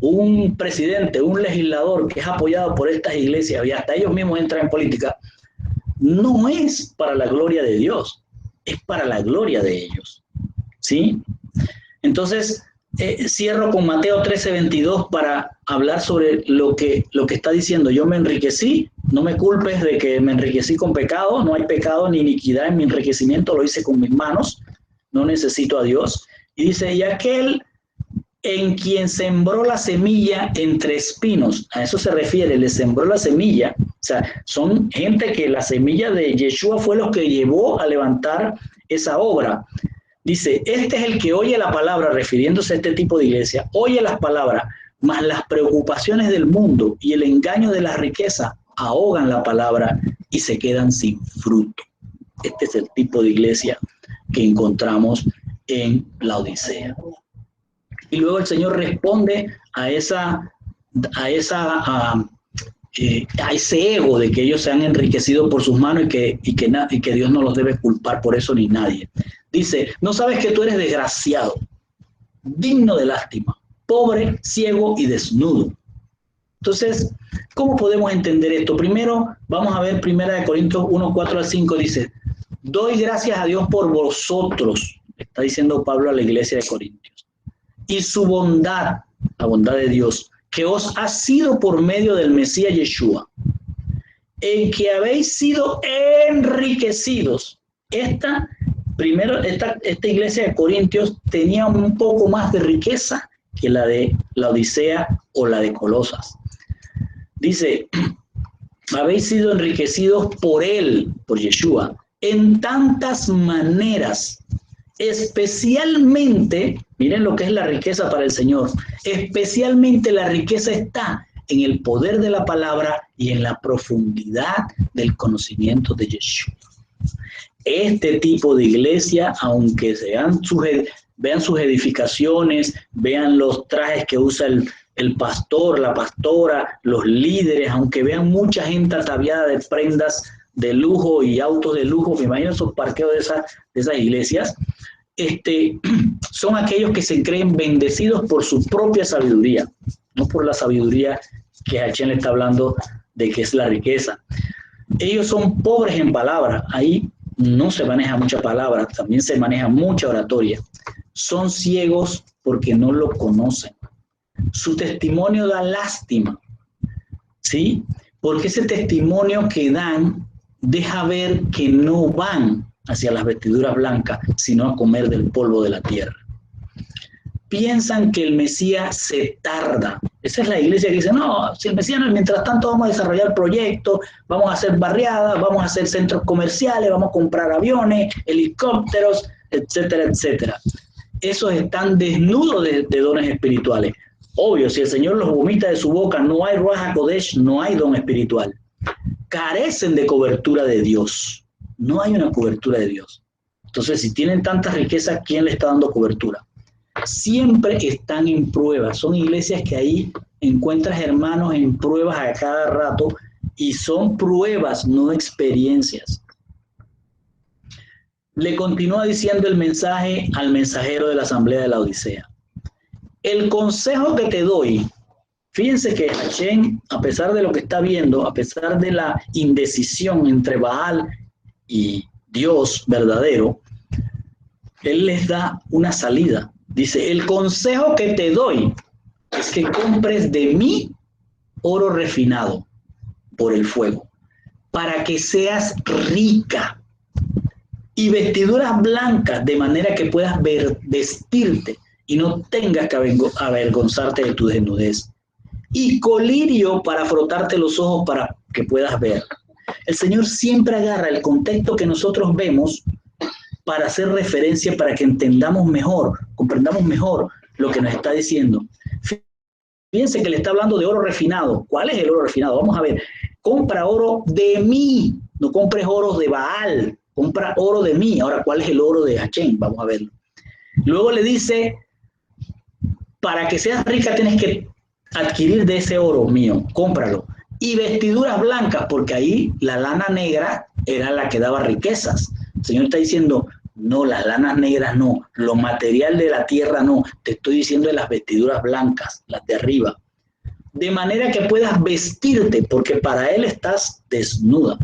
un presidente, un legislador que es apoyado por estas iglesias y hasta ellos mismos entran en política, no es para la gloria de Dios, es para la gloria de ellos, ¿sí? Entonces, cierro con Mateo 13:22 para hablar sobre lo que está diciendo. Yo me enriquecí, no me culpes de que me enriquecí con pecado, no hay pecado ni iniquidad en mi enriquecimiento, lo hice con mis manos, no necesito a Dios. Y dice, y aquel en quien sembró la semilla entre espinos, a eso se refiere, le sembró la semilla, o sea, son gente que la semilla de Yeshua fue lo que llevó a levantar esa obra. Dice, este es el que oye la palabra, refiriéndose a este tipo de iglesia, oye las palabras, mas las preocupaciones del mundo y el engaño de la riqueza ahogan la palabra y se quedan sin fruto. Este es el tipo de iglesia que encontramos en la Odisea. Y luego el Señor responde a ese ego de que ellos se han enriquecido por sus manos y que Dios no los debe culpar por eso ni nadie. Dice, ¿no sabes que tú eres desgraciado, digno de lástima, pobre, ciego y desnudo? Entonces, ¿cómo podemos entender esto? Primero, vamos a ver 1 Corintios 1:4-5, dice, doy gracias a Dios por vosotros, está diciendo Pablo a la iglesia de Corintios, y su bondad, la bondad de Dios, que os ha sido por medio del Mesías Yeshua, en que habéis sido enriquecidos. Esta iglesia de Corintios tenía un poco más de riqueza que la de la Odisea o la de Colosas. Dice, habéis sido enriquecidos por él, por Yeshua, en tantas maneras, especialmente, miren lo que es la riqueza para el Señor, especialmente la riqueza está en el poder de la palabra y en la profundidad del conocimiento de Yeshua. Este tipo de iglesia, aunque vean sus edificaciones, vean los trajes que usa el pastor, la pastora, los líderes, aunque vean mucha gente ataviada de prendas de lujo y autos de lujo, me imagino esos parqueos de esas iglesias, son aquellos que se creen bendecidos por su propia sabiduría, no por la sabiduría que Hashem le está hablando de que es la riqueza. Ellos son pobres en palabra. Ahí no se maneja mucha palabra, también se maneja mucha oratoria. Son ciegos porque no lo conocen. Su testimonio da lástima, ¿sí? Porque ese testimonio que dan deja ver que no van hacia las vestiduras blancas, sino a comer del polvo de la tierra. Piensan que el Mesías se tarda. Esa es la iglesia que dice, no, si el Mesías no, mientras tanto vamos a desarrollar proyectos, vamos a hacer barriadas, vamos a hacer centros comerciales, vamos a comprar aviones, helicópteros, etcétera, etcétera. Esos están desnudos de dones espirituales. Obvio, si el Señor los vomita de su boca, no hay Ruach HaKodesh, no hay don espiritual. Carecen de cobertura de Dios. No hay una cobertura de Dios. Entonces, si tienen tantas riquezas, ¿quién le está dando cobertura? Siempre están en pruebas. Son iglesias que ahí encuentras hermanos en pruebas a cada rato y son pruebas, no experiencias. Le continúa diciendo el mensaje al mensajero de la asamblea de la Odisea. El consejo que te doy, fíjense que Hashem, a pesar de lo que está viendo, a pesar de la indecisión entre Baal y Dios verdadero, él les da una salida. Dice, el consejo que te doy es que compres de mí oro refinado por el fuego, para que seas rica, y vestiduras blancas, de manera que puedas vestirte y no tengas que avergonzarte de tu desnudez, y colirio para frotarte los ojos para que puedas ver. El Señor siempre agarra el contexto que nosotros vemos para hacer referencia, para que entendamos mejor, comprendamos mejor lo que nos está diciendo. Fíjense que le está hablando de oro refinado. ¿Cuál es el oro refinado? Vamos a ver. Compra oro de mí, no compres oro de Baal, compra oro de mí. Ahora, ¿cuál es el oro de Hashem? Vamos a verlo. Luego le dice, para que seas rica tienes que adquirir de ese oro mío, cómpralo. Y vestiduras blancas, porque ahí la lana negra era la que daba riquezas. El Señor está diciendo, no, las lanas negras no, lo material de la tierra no, te estoy diciendo de las vestiduras blancas, las de arriba. De manera que puedas vestirte, porque para Él estás desnuda.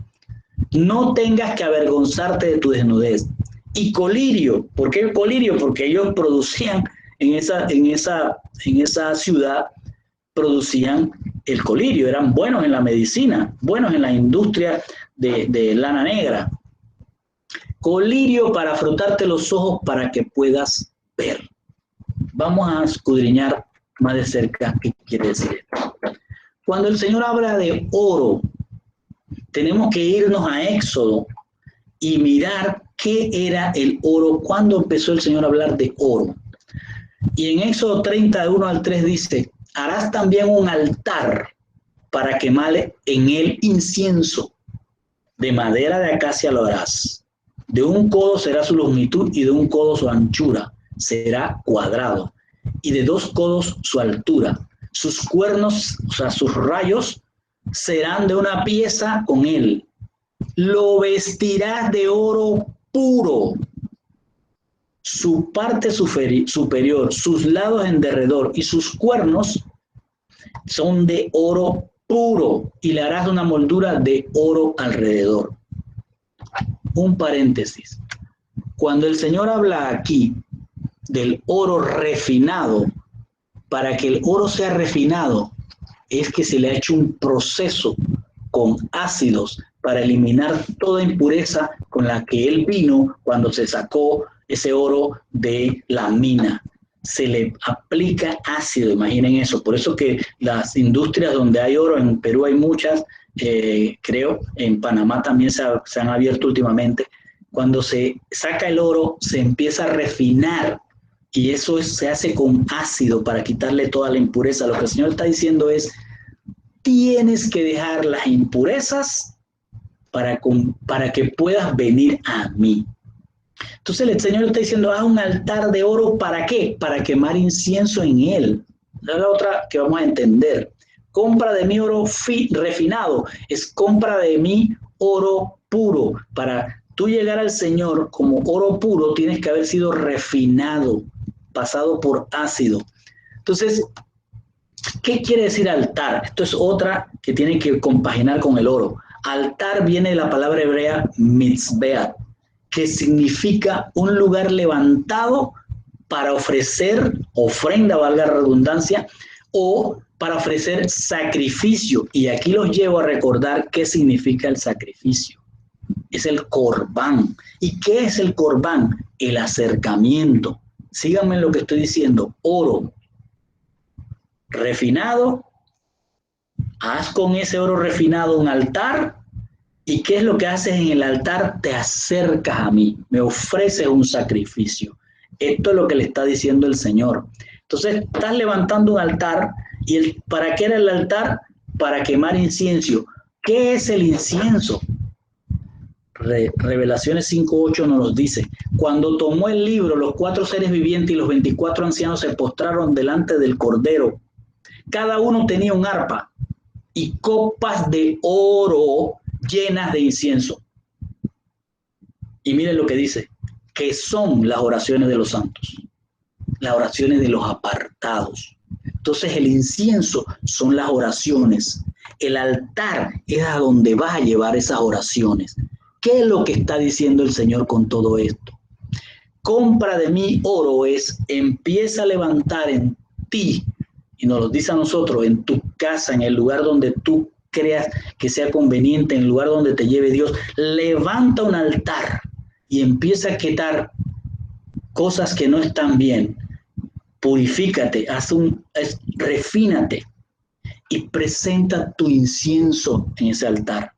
No tengas que avergonzarte de tu desnudez. Y colirio, ¿por qué colirio? Porque ellos producían en esa ciudad, producían el colirio, eran buenos en la medicina, buenos en la industria de lana negra. Colirio para frotarte los ojos para que puedas ver. Vamos a escudriñar más de cerca qué quiere decir esto. Cuando el Señor habla de oro, tenemos que irnos a Éxodo y mirar qué era el oro, cuándo empezó el Señor a hablar de oro. Y en Éxodo 31 al 3 dice, harás también un altar para quemar en él incienso, de madera de acacia lo harás. De un codo será su longitud y de un codo su anchura, será cuadrado, y de 2 codos su altura. Sus cuernos, o sea, sus rayos, serán de una pieza con él. Lo vestirás de oro puro. Su parte superior, sus lados en derredor y sus cuernos son de oro puro, y le harás una moldura de oro alrededor. Un paréntesis. Cuando el Señor habla aquí del oro refinado, para que el oro sea refinado, es que se le ha hecho un proceso con ácidos para eliminar toda impureza con la que él vino cuando se sacó ese oro de la mina. Se le aplica ácido, imaginen eso. Por eso que las industrias donde hay oro, en Perú hay muchas, creo, en Panamá también se han abierto últimamente. Cuando se saca el oro, se empieza a refinar, y eso se hace con ácido para quitarle toda la impureza. Lo que el Señor está diciendo es, tienes que dejar las impurezas para que puedas venir a mí. Entonces el Señor está diciendo, haz un altar de oro, ¿para qué? Para quemar incienso en él. Esa es la otra que vamos a entender. Compra de mí oro refinado, es compra de mí oro puro. Para tú llegar al Señor como oro puro, tienes que haber sido refinado, pasado por ácido. Entonces, ¿qué quiere decir altar? Esto es otra que tiene que compaginar con el oro. Altar viene de la palabra hebrea mitzbeat. que significa un lugar levantado para ofrecer ofrenda, valga la redundancia, o para ofrecer sacrificio. Y aquí los llevo a recordar qué significa el sacrificio. Es el corbán. ¿Y qué es el corbán? El acercamiento. Síganme lo que estoy diciendo. Oro refinado. Haz con ese oro refinado un altar. ¿Y qué es lo que haces en el altar? Te acercas a mí, me ofreces un sacrificio. Esto es lo que le está diciendo el Señor. Entonces, estás levantando un altar. ¿Y para qué era el altar? Para quemar incienso. ¿Qué es el incienso? Revelaciones 5:8 nos dice: cuando tomó el libro, los 4 seres vivientes y los 24 ancianos se postraron delante del Cordero. Cada uno tenía un arpa y copas de oro llenas de incienso. Y miren lo que dice, que son las oraciones de los santos, las oraciones de los apartados. Entonces el incienso son las oraciones. El altar es a donde vas a llevar esas oraciones. ¿Qué es lo que está diciendo el Señor con todo esto? Compra de mí oro es, empieza a levantar en ti, y nos lo dice a nosotros, en tu casa, en el lugar donde tú creas que sea conveniente, en el lugar donde te lleve Dios, levanta un altar y empieza a quitar cosas que no están bien. Purifícate, refínate y presenta tu incienso en ese altar,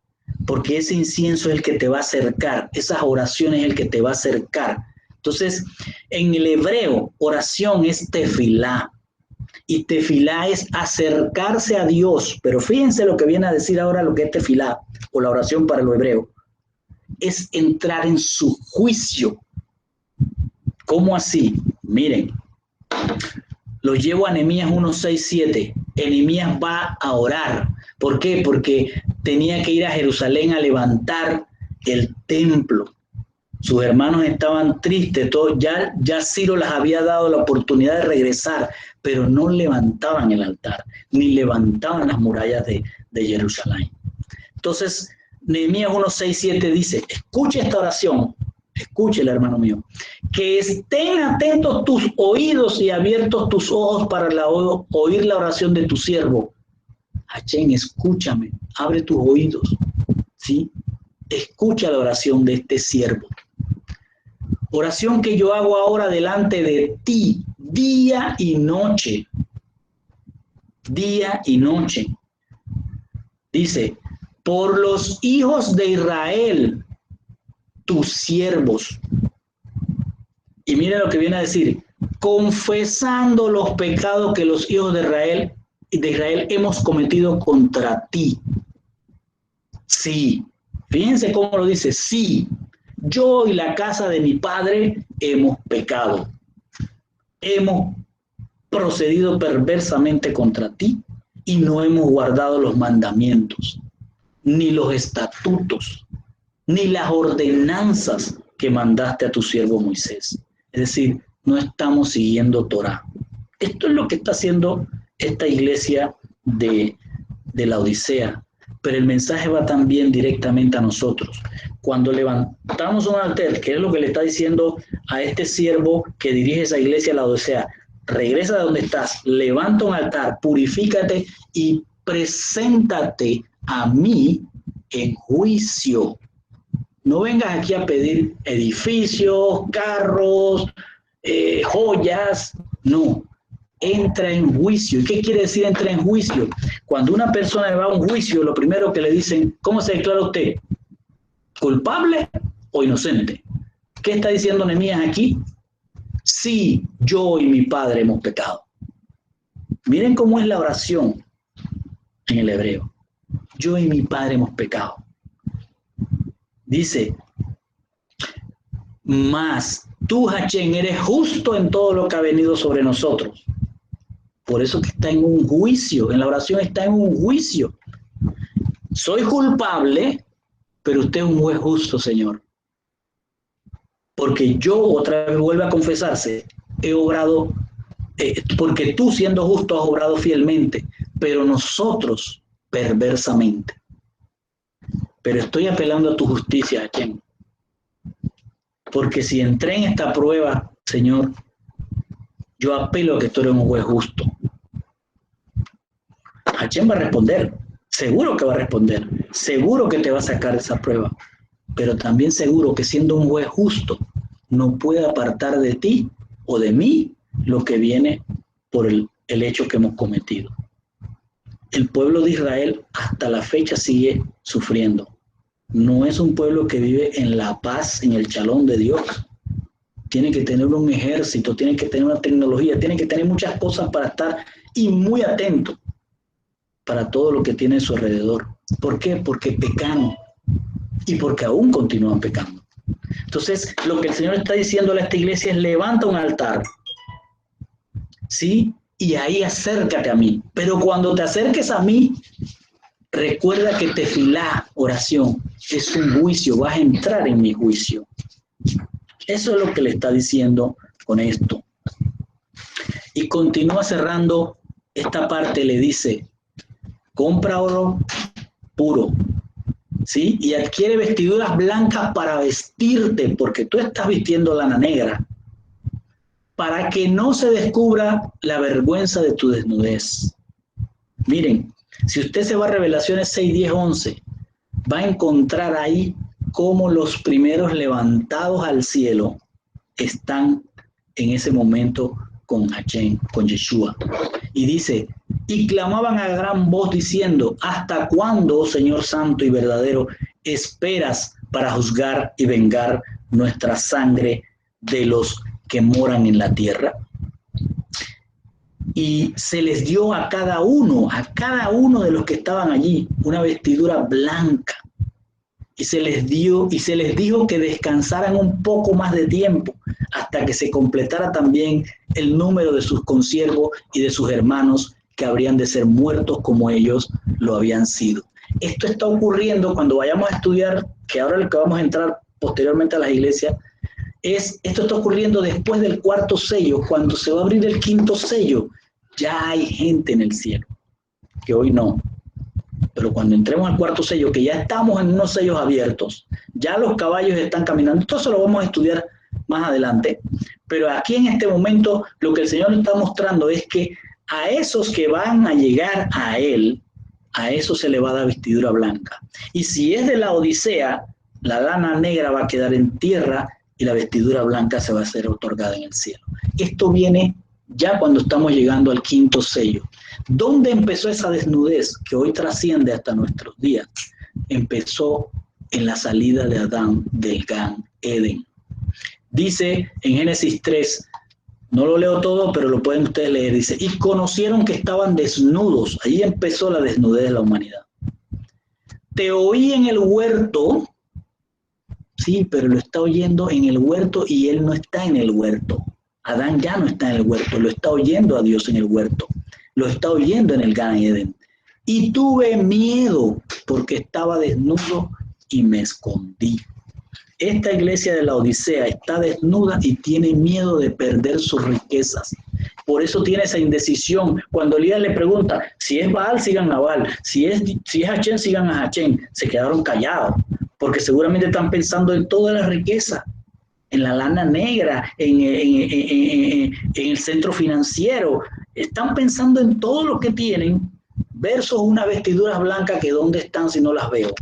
porque ese incienso es el que te va a acercar, esas oraciones es el que te va a acercar. Entonces, en el hebreo, oración es tefilá, y tefilá es acercarse a Dios, pero fíjense lo que viene a decir ahora lo que es tefilá, o la oración para lo hebreo, es entrar en su juicio. ¿Cómo así? Miren, lo llevo a Nehemías 1:6-7. Nehemías va a orar. ¿Por qué? Porque tenía que ir a Jerusalén a levantar el templo. Sus hermanos estaban tristes, ya Ciro les había dado la oportunidad de regresar, pero no levantaban el altar, ni levantaban las murallas de Jerusalén. Entonces, Nehemías 1:6-7 dice, escuche esta oración, escúchela, hermano mío, que estén atentos tus oídos y abiertos tus ojos para oír la oración de tu siervo. Hachén, escúchame, abre tus oídos, ¿sí? Escucha la oración de este siervo. Oración que yo hago ahora delante de ti, día y noche. Día y noche. Dice, por los hijos de Israel, tus siervos. Y mira lo que viene a decir, confesando los pecados que los hijos de Israel hemos cometido contra ti. Sí, fíjense cómo lo dice, sí, yo y la casa de mi padre hemos pecado. Hemos procedido perversamente contra ti y no hemos guardado los mandamientos, ni los estatutos, ni las ordenanzas que mandaste a tu siervo Moisés. Es decir, no estamos siguiendo Torá. Esto es lo que está haciendo esta iglesia de la Odisea, pero el mensaje va también directamente a nosotros. Cuando levantamos un altar, que es lo que le está diciendo a este siervo que dirige esa iglesia a la Odisea, regresa de donde estás, levanta un altar, purifícate y preséntate a mí en juicio. No vengas aquí a pedir edificios, carros, joyas, no. Entra en juicio. ¿Y qué quiere decir entra en juicio? Cuando una persona va a un juicio, lo primero que le dicen, ¿cómo se declara usted? ¿Culpable o inocente? ¿Qué está diciendo Nehemías aquí? Sí, yo y mi padre hemos pecado. Miren cómo es la oración en el hebreo. Yo y mi padre hemos pecado. Dice, mas tú, Hachén, eres justo en todo lo que ha venido sobre nosotros. Por eso que está en un juicio, en la oración está en un juicio. Soy culpable, pero usted es un juez justo, Señor. Porque yo, otra vez vuelve a confesarse, he obrado, porque tú siendo justo has obrado fielmente, pero nosotros perversamente. Pero estoy apelando a tu justicia, Hachén. Porque si entré en esta prueba, Señor, yo apelo a que tú eres un juez justo. Hashem va a responder, seguro que va a responder, seguro que te va a sacar de esa prueba, pero también seguro que siendo un juez justo, no puede apartar de ti o de mí lo que viene por el hecho que hemos cometido. El pueblo de Israel hasta la fecha sigue sufriendo. No es un pueblo que vive en la paz, en el shalom de Dios. Tiene que tener un ejército, tiene que tener una tecnología, tiene que tener muchas cosas para estar y muy atento para todo lo que tiene a su alrededor. ¿Por qué? Porque pecan y porque aún continúan pecando. Entonces, lo que el Señor está diciendo a esta iglesia es: levanta un altar, ¿sí? Y ahí acércate a mí. Pero cuando te acerques a mí, recuerda que tefilá, oración, es un juicio, vas a entrar en mi juicio. Eso es lo que le está diciendo con esto. Y continúa cerrando esta parte, le dice: compra oro puro, ¿sí? Y adquiere vestiduras blancas para vestirte, porque tú estás vistiendo lana negra, para que no se descubra la vergüenza de tu desnudez. Miren, si usted se va a Revelaciones 6, 10, 11, va a encontrar ahí cómo los primeros levantados al cielo están en ese momento con Hashem, con Yeshua. Y dice: y clamaban a gran voz diciendo: ¿hasta cuándo, oh Señor santo y verdadero, esperas para juzgar y vengar nuestra sangre de los que moran en la tierra? Y se les dio a cada uno de los que estaban allí, una vestidura blanca. Y se les dijo que descansaran un poco más de tiempo, hasta que se completara también el número de sus consiervos y de sus hermanos, que habrían de ser muertos como ellos lo habían sido. Esto está ocurriendo cuando vayamos a estudiar, que ahora lo que vamos a entrar posteriormente a las iglesias, esto está ocurriendo después del cuarto sello. Cuando se va a abrir el quinto sello, ya hay gente en el cielo, que hoy no. Pero cuando entremos al cuarto sello, que ya estamos en unos sellos abiertos, ya los caballos están caminando. Esto se lo vamos a estudiar más adelante. Pero aquí en este momento lo que el Señor está mostrando es que a esos que van a llegar a Él, a eso se le va a dar vestidura blanca. Y si es de la Odisea, la lana negra va a quedar en tierra y la vestidura blanca se va a ser otorgada en el cielo. Esto viene ya cuando estamos llegando al quinto sello. ¿Dónde empezó esa desnudez que hoy trasciende hasta nuestros días? Empezó en la salida de Adán del Gan Eden. Dice en Génesis 3, no lo leo todo, pero lo pueden ustedes leer, dice: y conocieron que estaban desnudos. Ahí empezó la desnudez de la humanidad. Te oí en el huerto, sí, pero lo está oyendo en el huerto y él no está en el huerto. Adán ya no está en el huerto, lo está oyendo a Dios en el huerto. Lo está oyendo en el Gan Eden. Y tuve miedo porque estaba desnudo y me escondí. Esta iglesia de la Odisea está desnuda y tiene miedo de perder sus riquezas. Por eso tiene esa indecisión. Cuando Elías le pregunta: si es Baal, sigan a Baal. Si es Hashem, sigan a Hashem. Se quedaron callados porque seguramente están pensando en toda la riqueza, en la lana negra, en el centro financiero. Están pensando en todo lo que tienen versus unas vestiduras blancas que ¿dónde están si no las veo?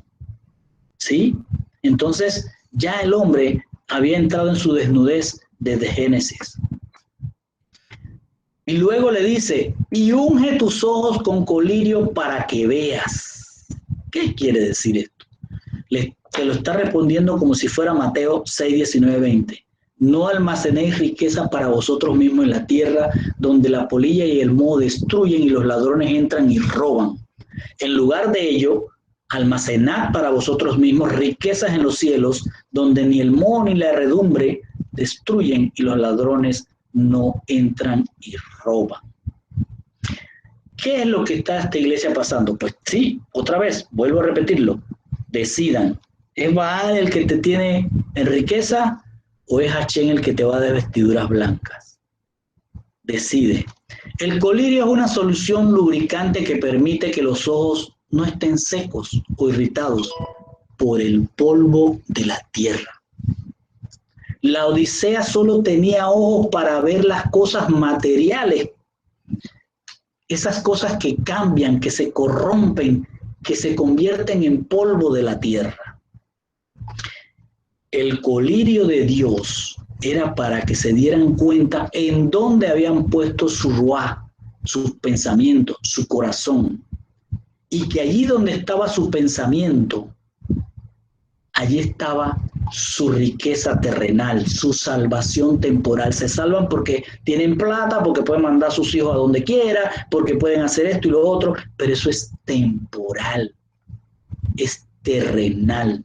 ¿Sí? Entonces ya el hombre había entrado en su desnudez desde Génesis. Y luego le dice: y unge tus ojos con colirio para que veas. ¿Qué quiere decir esto? Se lo está respondiendo como si fuera Mateo 6, 19, 20. No almacenéis riqueza para vosotros mismos en la tierra, donde la polilla y el moho destruyen y los ladrones entran y roban. En lugar de ello, almacenad para vosotros mismos riquezas en los cielos, donde ni el moho ni la herredumbre destruyen y los ladrones no entran y roban. ¿Qué es lo que está esta iglesia pasando? Pues sí, otra vez, vuelvo a repetirlo, decidan. ¿Es Baal el que te tiene en riqueza o es Hashem el que te va a dar vestiduras blancas? Decide. El colirio es una solución lubricante que permite que los ojos no estén secos o irritados por el polvo de la tierra. La Odisea solo tenía ojos para ver las cosas materiales, esas cosas que cambian, que se corrompen, que se convierten en polvo de la tierra. El colirio de Dios era para que se dieran cuenta en dónde habían puesto su ruá, sus pensamientos, su corazón, y que allí donde estaba su pensamiento, allí estaba su riqueza terrenal, su salvación temporal. Se salvan porque tienen plata, porque pueden mandar a sus hijos a donde quiera, porque pueden hacer esto y lo otro, pero eso es temporal, es terrenal.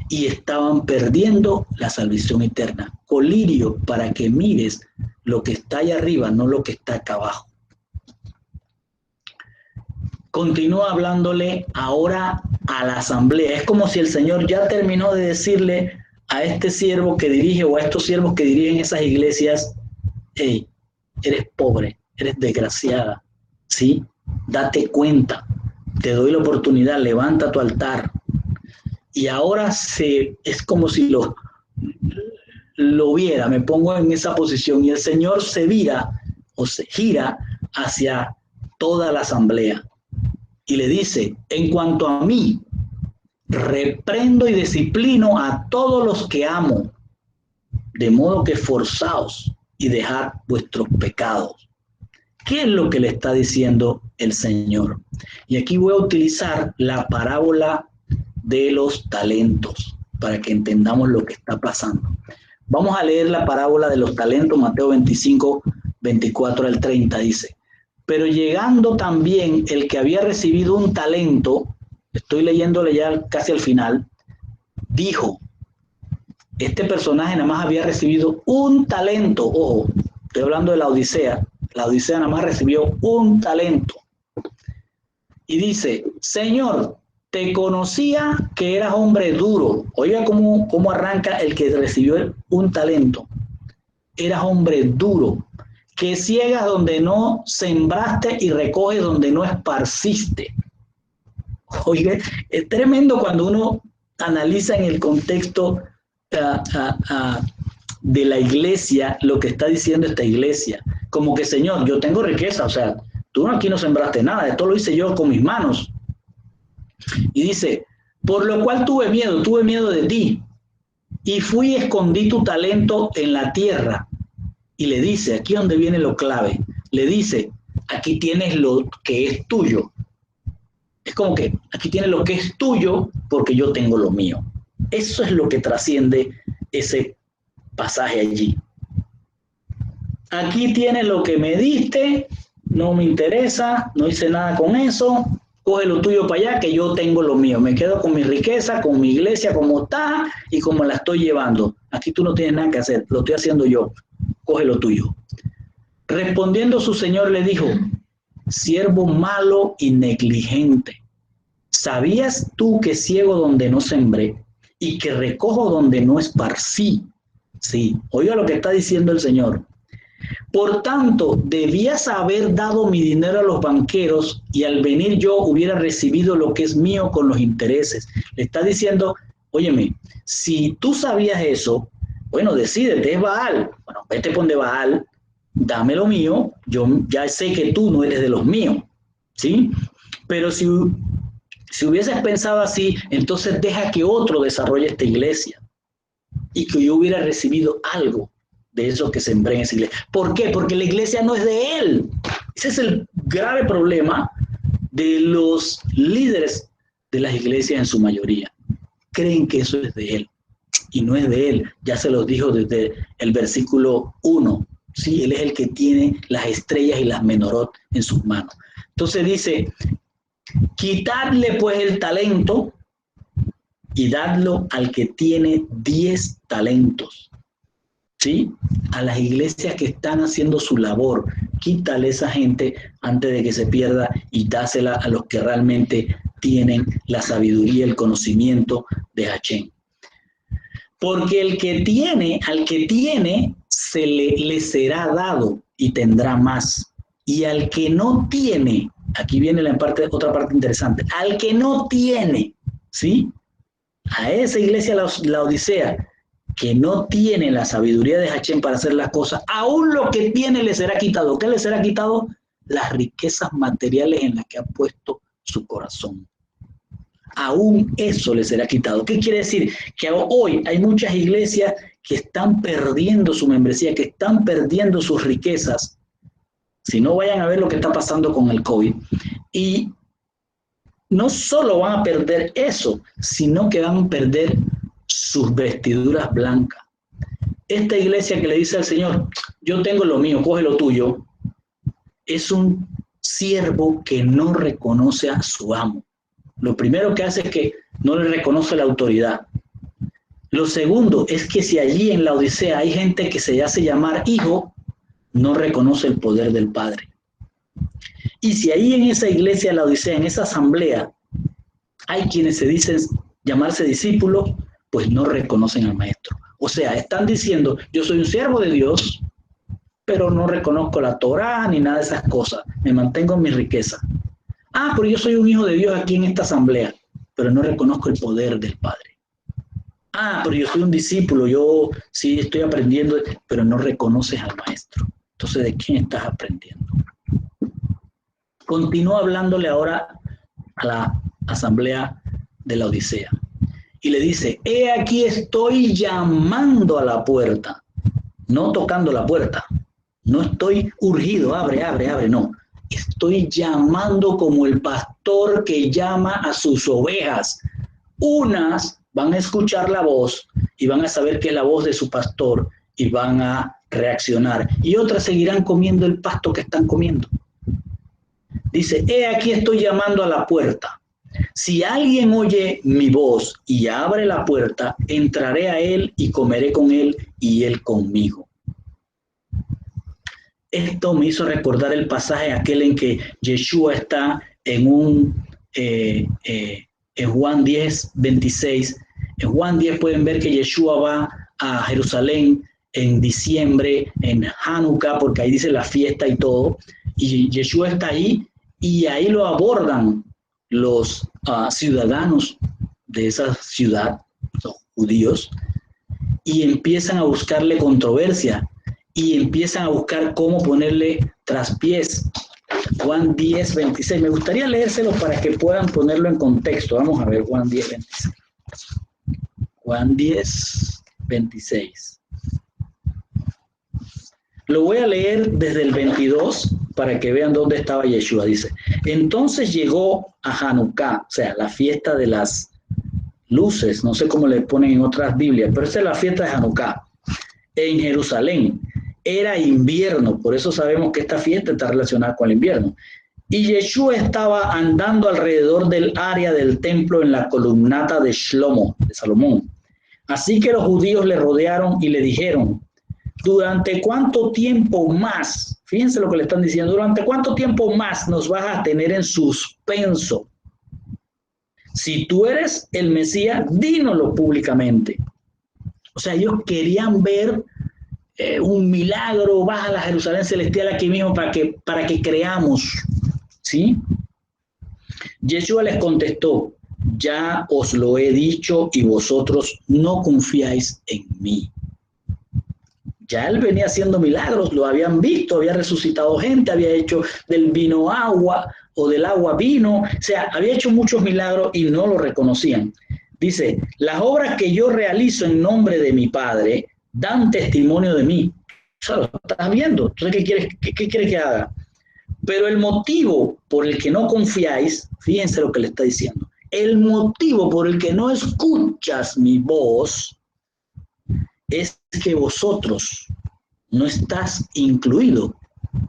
Y estaban perdiendo la salvación eterna. Colirio, para que mires lo que está allá arriba, no lo que está acá abajo. Continúa hablándole ahora a la asamblea. Es como si el Señor ya terminó de decirle a este siervo que dirige o a estos siervos que dirigen esas iglesias: hey, eres pobre, eres desgraciada, ¿sí? Date cuenta, te doy la oportunidad, levanta tu altar. Y ahora es como si lo viera, me pongo en esa posición y el Señor se vira o se gira hacia toda la asamblea y le dice: en cuanto a mí, reprendo y disciplino a todos los que amo, de modo que esforzaos y dejad vuestros pecados. ¿Qué es lo que le está diciendo el Señor? Y aquí voy a utilizar la parábola de los talentos para que entendamos lo que está pasando. Vamos a leer la parábola de los talentos, Mateo 25, 24 al 30, dice: pero llegando también el que había recibido un talento, estoy leyéndole ya casi al final, dijo, este personaje nada más había recibido un talento, ojo, estoy hablando de la Odisea nada más recibió un talento. Y dice: Señor, te conocía que eras hombre duro. Oiga cómo arranca el que recibió un talento. Eras hombre duro, que ciegas donde no sembraste y recoges donde no esparciste. Oiga, es tremendo cuando uno analiza en el contexto de la iglesia lo que está diciendo esta iglesia. Como que, Señor, yo tengo riqueza, o sea, tú aquí no sembraste nada, esto lo hice yo con mis manos. Y dice: por lo cual tuve miedo de ti, y fui y escondí tu talento en la tierra. Y le dice, aquí donde viene lo clave, le dice: aquí tienes lo que es tuyo. Es como que aquí tienes lo que es tuyo porque yo tengo lo mío. Eso es lo que trasciende ese pasaje allí. Aquí tienes lo que me diste, no me interesa, no hice nada con eso, coge lo tuyo para allá que yo tengo lo mío. Me quedo con mi riqueza, con mi iglesia como está y como la estoy llevando. Aquí tú no tienes nada que hacer, lo estoy haciendo yo. Coge lo tuyo. Respondiendo su señor le dijo: siervo malo y negligente, ¿sabías tú que ciego donde no sembré y que recojo donde no esparcí? Sí, oiga lo que está diciendo el Señor. Por tanto, debías haber dado mi dinero a los banqueros y al venir yo hubiera recibido lo que es mío con los intereses. Le está diciendo: óyeme, si tú sabías eso, bueno, decídete, es Baal. Bueno, vete por donde Baal, dame lo mío, yo ya sé que tú no eres de los míos, ¿sí? Pero si hubieses pensado así, entonces deja que otro desarrolle esta iglesia y que yo hubiera recibido algo de eso que sembré en esa iglesia. ¿Por qué? Porque la iglesia no es de él. Ese es el grave problema de los líderes de las iglesias en su mayoría. Creen que eso es de él y no es de él. Ya se los dijo desde el versículo 1. Sí, él es el que tiene las estrellas y las menorot en sus manos. Entonces dice: quitadle pues el talento y dadlo al que tiene 10 talentos. ¿Sí? A las iglesias que están haciendo su labor, quítale a esa gente antes de que se pierda y dásela a los que realmente tienen la sabiduría, el conocimiento de Hachén. Porque al que tiene, le será dado y tendrá más. Y al que no tiene, aquí viene otra parte interesante, al que no tiene, ¿sí? A esa iglesia, la Odisea, que no tiene la sabiduría de Hashem para hacer las cosas, aún lo que tiene le será quitado. ¿Qué le será quitado? Las riquezas materiales en las que ha puesto su corazón. Aún eso le será quitado. ¿Qué quiere decir? Que hoy hay muchas iglesias que están perdiendo su membresía, que están perdiendo sus riquezas. Si no, vayan a ver lo que está pasando con el COVID. Y no solo van a perder eso, sino que van a perder sus vestiduras blancas. Esta iglesia que le dice al Señor, yo tengo lo mío, coge lo tuyo, es un siervo que no reconoce a su amo. Lo primero que hace es que no le reconoce la autoridad. Lo segundo es que si allí en la Odisea hay gente que se hace llamar hijo, no reconoce el poder del Padre. Y si ahí en esa iglesia, la Odisea, en esa asamblea, hay quienes se dicen llamarse discípulos, pues no reconocen al maestro. O sea, están diciendo, yo soy un siervo de Dios, pero no reconozco la Torá ni nada de esas cosas. Me mantengo en mi riqueza. Ah, pero yo soy un hijo de Dios aquí en esta asamblea, pero no reconozco el poder del Padre. Ah, pero yo soy un discípulo, yo sí estoy aprendiendo, pero no reconoces al maestro. Entonces, ¿de quién estás aprendiendo? Continúa hablándole ahora a la asamblea de la Odisea y le dice, he aquí estoy llamando a la puerta, no tocando la puerta, no estoy urgido, abre, abre, abre, no. Estoy llamando como el pastor que llama a sus ovejas. Unas van a escuchar la voz y van a saber que es la voz de su pastor y van a reaccionar. Y otras seguirán comiendo el pasto que están comiendo. Dice, he aquí estoy llamando a la puerta. Si alguien oye mi voz y abre la puerta, entraré a él y comeré con él y él conmigo. Esto me hizo recordar el pasaje aquel en que Yeshua está en Juan 10, 26. En Juan 10 pueden ver que Yeshua va a Jerusalén en diciembre, en Hanukkah, porque ahí dice la fiesta y todo. Y Yeshua está ahí y ahí lo abordan los ciudadanos de esa ciudad, los judíos, y empiezan a buscarle controversia. Y empiezan a buscar cómo ponerle traspiés. Juan 10, 26. Me gustaría leérselo para que puedan ponerlo en contexto. Vamos a ver Juan 10, 26. Juan 10, 26. Lo voy a leer desde el 22 para que vean dónde estaba Yeshua. Dice, entonces llegó a Hanukkah, o sea, la fiesta de las luces, no sé cómo le ponen en otras Biblias, pero esta es la fiesta de Hanukkah, en Jerusalén. Era invierno, por eso sabemos que esta fiesta está relacionada con el invierno. Y Yeshua estaba andando alrededor del área del templo en la columnata de Salomón. Así que los judíos le rodearon y le dijeron, ¿durante cuánto tiempo más? Fíjense lo que le están diciendo, ¿durante cuánto tiempo más nos vas a tener en suspenso? Si tú eres el Mesías, dínoslo públicamente. O sea, ellos querían ver un milagro, baja la Jerusalén celestial aquí mismo para que creamos, ¿sí? Yeshua les contestó, ya os lo he dicho y vosotros no confiáis en mí. Ya él venía haciendo milagros, lo habían visto, había resucitado gente, había hecho del vino agua o del agua vino, o sea, había hecho muchos milagros y no lo reconocían. Dice, las obras que yo realizo en nombre de mi Padre dan testimonio de mí. O sea, lo estás viendo. Entonces, ¿qué quieres que haga? Pero el motivo por el que no confiáis, fíjense lo que le está diciendo, el motivo por el que no escuchas mi voz es que vosotros no estás incluido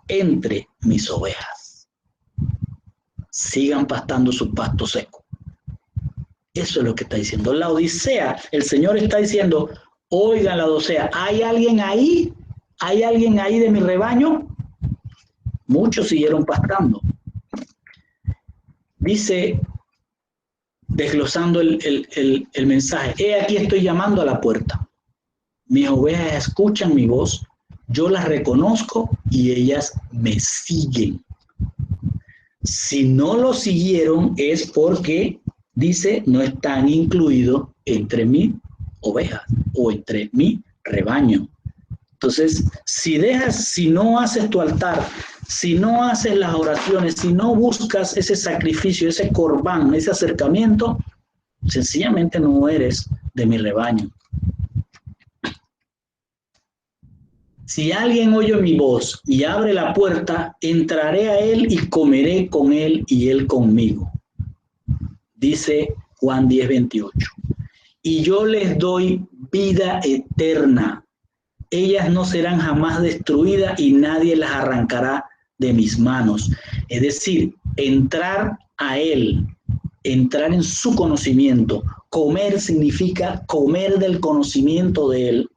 entre mis ovejas. Sigan pastando su pasto seco. Eso es lo que está diciendo. La Odisea, el Señor está diciendo, oigan la Odisea, ¿hay alguien ahí? ¿Hay alguien ahí de mi rebaño? Muchos siguieron pastando. Dice, desglosando el mensaje, he aquí estoy llamando a la puerta. Mis ovejas escuchan mi voz, yo las reconozco y ellas me siguen. Si no lo siguieron es porque, dice, no están incluidos entre mí ovejas o entre mi rebaño. Entonces, si no haces tu altar, si no haces las oraciones, si no buscas ese sacrificio, ese corbán, ese acercamiento, sencillamente no eres de mi rebaño. Si alguien oye mi voz y abre la puerta, entraré a él y comeré con él y él conmigo. Dice Juan 10:28. Y yo les doy vida eterna. Ellas no serán jamás destruidas y nadie las arrancará de mis manos. Es decir, entrar a él, entrar en su conocimiento. Comer significa comer del conocimiento de él.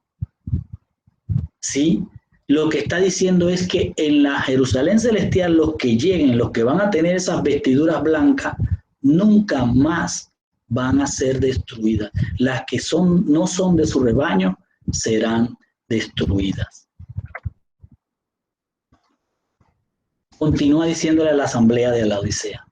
¿Sí? Lo que está diciendo es que en la Jerusalén celestial los que lleguen, los que van a tener esas vestiduras blancas, nunca más van a ser destruidas. Las que no son de su rebaño serán destruidas. Continúa diciéndole a la asamblea de la Odisea: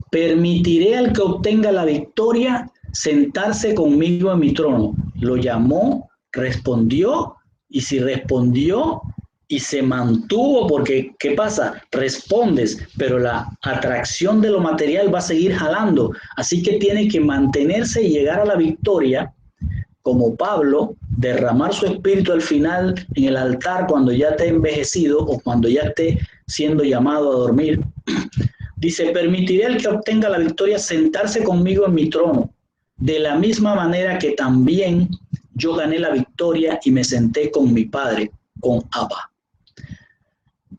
permitiré al que obtenga la victoria sentarse conmigo en mi trono. Lo llamó, respondió, y si respondió y se mantuvo, porque ¿qué pasa? Respondes, pero la atracción de lo material va a seguir jalando, así que tiene que mantenerse y llegar a la victoria, como Pablo, derramar su espíritu al final en el altar cuando ya esté envejecido o cuando ya esté siendo llamado a dormir. Dice: permitiré al que obtenga la victoria sentarse conmigo en mi trono, de la misma manera que también yo gané la victoria y me senté con mi Padre, con Abba,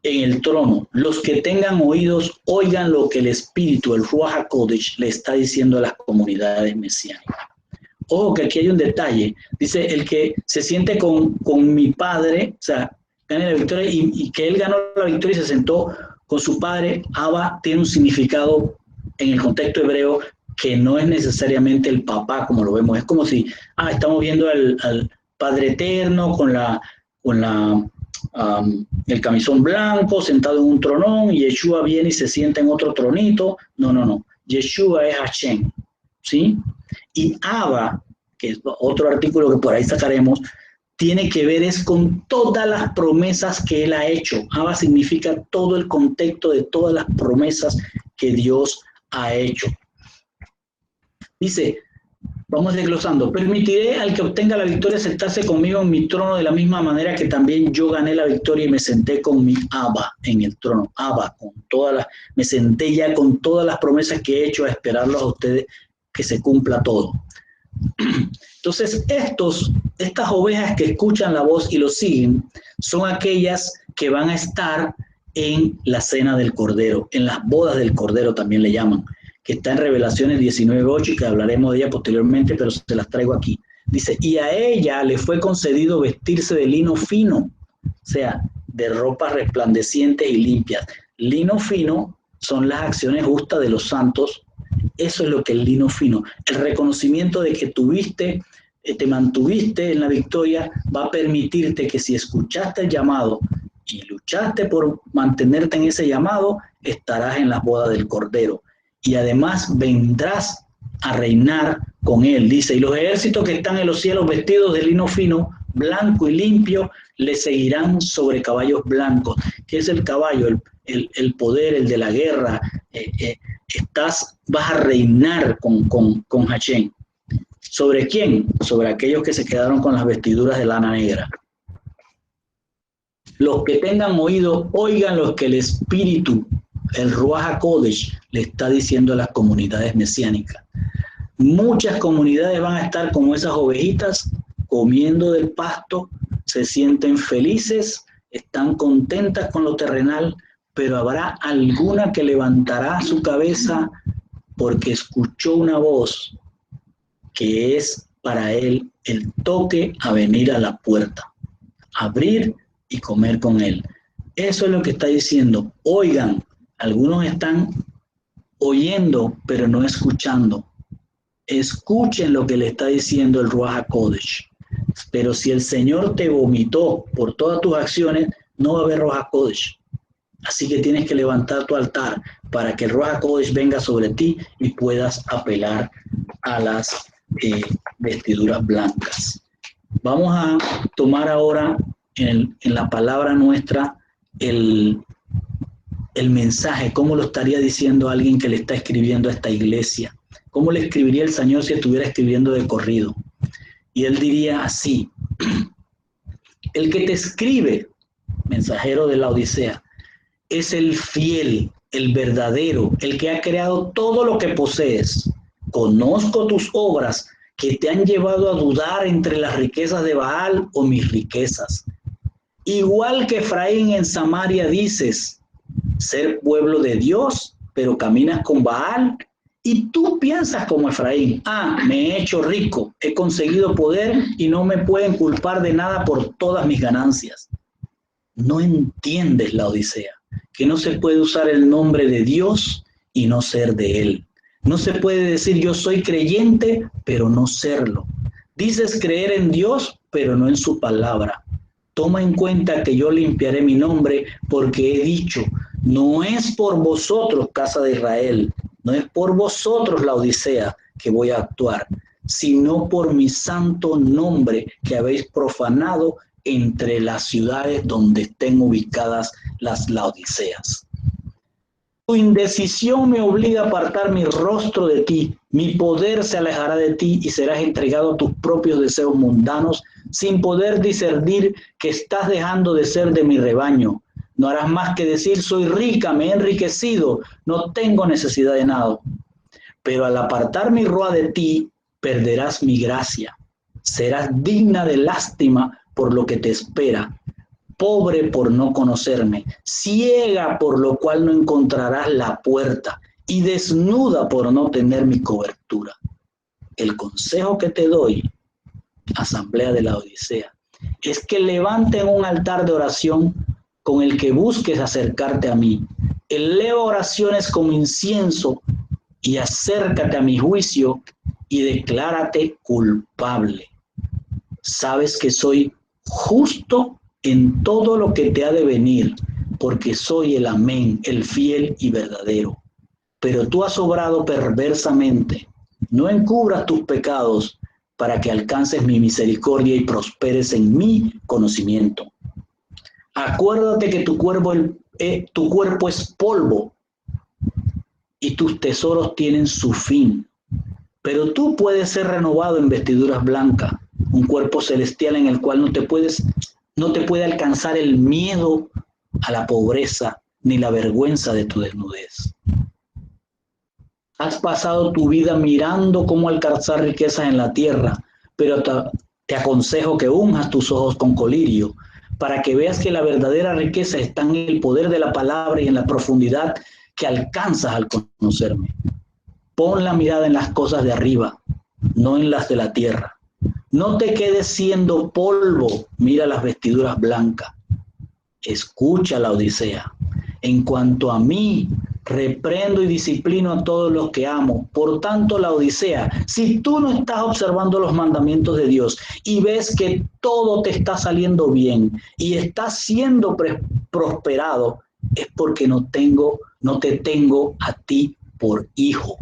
en el trono. Los que tengan oídos, oigan lo que el Espíritu, el Ruach HaKodesh, le está diciendo a las comunidades mesiánicas. Ojo que aquí hay un detalle. Dice: el que se siente con mi Padre, o sea, gane la victoria, y que él ganó la victoria y se sentó con su Padre. Abba tiene un significado en el contexto hebreo que no es necesariamente el papá como lo vemos. Es como si estamos viendo al Padre Eterno con el camisón blanco sentado en un tronón, y Yeshua viene y se sienta en otro tronito. No. Yeshua es Hashem, ¿sí? Y Abba, que es otro artículo que por ahí sacaremos, tiene que ver es con todas las promesas que él ha hecho. Abba significa todo el contexto de todas las promesas que Dios ha hecho. Dice, vamos desglosando: permitiré al que obtenga la victoria sentarse conmigo en mi trono, de la misma manera que también yo gané la victoria y me senté con mi Abba en el trono. Abba, me senté ya con todas las promesas que he hecho, a esperarlos a ustedes que se cumpla todo. Entonces, estas ovejas que escuchan la voz y lo siguen son aquellas que van a estar en la cena del Cordero, en las bodas del Cordero también le llaman, que está en Revelaciones 19:8 y que hablaremos de ella posteriormente, pero se las traigo aquí. Dice: y a ella le fue concedido vestirse de lino fino, o sea, de ropas resplandecientes y limpias. Lino fino son las acciones justas de los santos. Eso es lo que es el lino fino. El reconocimiento de que te mantuviste en la victoria va a permitirte que, si escuchaste el llamado y luchaste por mantenerte en ese llamado, estarás en las bodas del Cordero. Y además vendrás a reinar con él. Dice: y los ejércitos que están en los cielos vestidos de lino fino, blanco y limpio, le seguirán sobre caballos blancos. ¿Qué es el caballo? El poder, el de la guerra. Vas a reinar con Hashem. ¿Sobre quién? Sobre aquellos que se quedaron con las vestiduras de lana negra. Los que tengan oído, oigan lo que el Espíritu, el Ruach HaKodesh, le está diciendo a las comunidades mesiánicas. Muchas comunidades van a estar como esas ovejitas, comiendo del pasto, se sienten felices, están contentas con lo terrenal, pero habrá alguna que levantará su cabeza porque escuchó una voz que es para él el toque a venir a la puerta, abrir y comer con él. Eso es lo que está diciendo. Oigan, algunos están oyendo, pero no escuchando. Escuchen lo que le está diciendo el Ruach HaKodesh. Pero si el Señor te vomitó por todas tus acciones, no va a haber Ruach HaKodesh. Así que tienes que levantar tu altar para que el Ruach HaKodesh venga sobre ti y puedas apelar a las vestiduras blancas. Vamos a tomar ahora en la palabra nuestra el mensaje, cómo lo estaría diciendo alguien que le está escribiendo a esta iglesia. ¿Cómo le escribiría el Señor si estuviera escribiendo de corrido? Y él diría así: el que te escribe, mensajero de la Odisea, es el fiel, el verdadero, el que ha creado todo lo que posees. Conozco tus obras que te han llevado a dudar entre las riquezas de Baal o mis riquezas. Igual que Efraín en Samaria dices ser pueblo de Dios, pero caminas con Baal, y tú piensas como Efraín: me he hecho rico, he conseguido poder y no me pueden culpar de nada por todas mis ganancias. No entiendes, la Odisea, que no se puede usar el nombre de Dios y no ser de Él. No se puede decir yo soy creyente, pero no serlo. Dices creer en Dios, pero no en su palabra. Toma en cuenta que yo limpiaré mi nombre, porque he dicho, no es por vosotros, casa de Israel, no es por vosotros, la Odisea, que voy a actuar, sino por mi santo nombre que habéis profanado entre las ciudades donde estén ubicadas las Laodiceas. Tu indecisión me obliga a apartar mi rostro de ti, mi poder se alejará de ti y serás entregado a tus propios deseos mundanos, sin poder discernir que estás dejando de ser de mi rebaño. No harás más que decir, soy rica, me he enriquecido, no tengo necesidad de nada. Pero al apartar mi roa de ti, perderás mi gracia. Serás digna de lástima por lo que te espera, pobre por no conocerme, ciega por lo cual no encontrarás la puerta y desnuda por no tener mi cobertura. El consejo que te doy, asamblea de la Odisea, es que levanten un altar de oración con el que busques acercarte a mí. Eleva oraciones como incienso y acércate a mi juicio y declárate culpable. Sabes que soy justo en todo lo que te ha de venir, porque soy el amén, el fiel y verdadero. Pero tú has obrado perversamente. No encubras tus pecados para que alcances mi misericordia y prosperes en mi conocimiento. Acuérdate que tu cuerpo es polvo y tus tesoros tienen su fin. Pero tú puedes ser renovado en vestiduras blancas, un cuerpo celestial en el cual no te puede alcanzar el miedo a la pobreza ni la vergüenza de tu desnudez. Has pasado tu vida mirando cómo alcanzar riquezas en la tierra, pero te aconsejo que unjas tus ojos con colirio, para que veas que la verdadera riqueza está en el poder de la palabra y en la profundidad que alcanzas al conocerme. Pon la mirada en las cosas de arriba, no en las de la tierra. No te quedes siendo polvo, mira las vestiduras blancas. Escucha la Odisea. En cuanto a mí, reprendo y disciplino a todos los que amo. Por tanto, la Odisea, si tú no estás observando los mandamientos de Dios y ves que todo te está saliendo bien y estás siendo prosperado, es porque no te tengo a ti por hijo.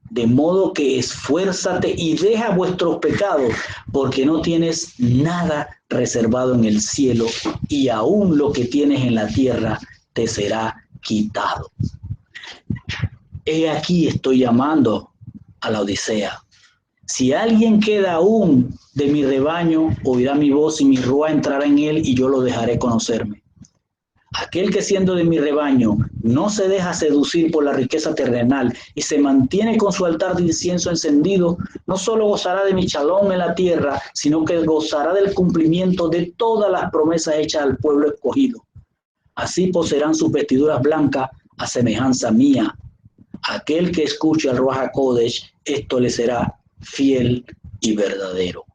De modo que esfuérzate y deja vuestros pecados, porque no tienes nada reservado en el cielo, y aún lo que tienes en la tierra te será quitado. He aquí estoy llamando a la Odisea. Si alguien queda aún de mi rebaño, oirá mi voz y mi rúa entrará en él y yo lo dejaré conocerme. Aquel que siendo de mi rebaño no se deja seducir por la riqueza terrenal y se mantiene con su altar de incienso encendido, no solo gozará de mi shalom en la tierra, sino que gozará del cumplimiento de todas las promesas hechas al pueblo escogido. Así poseerán sus vestiduras blancas a semejanza mía. Aquel que escuche al Ruach HaKodesh, esto le será fiel y verdadero.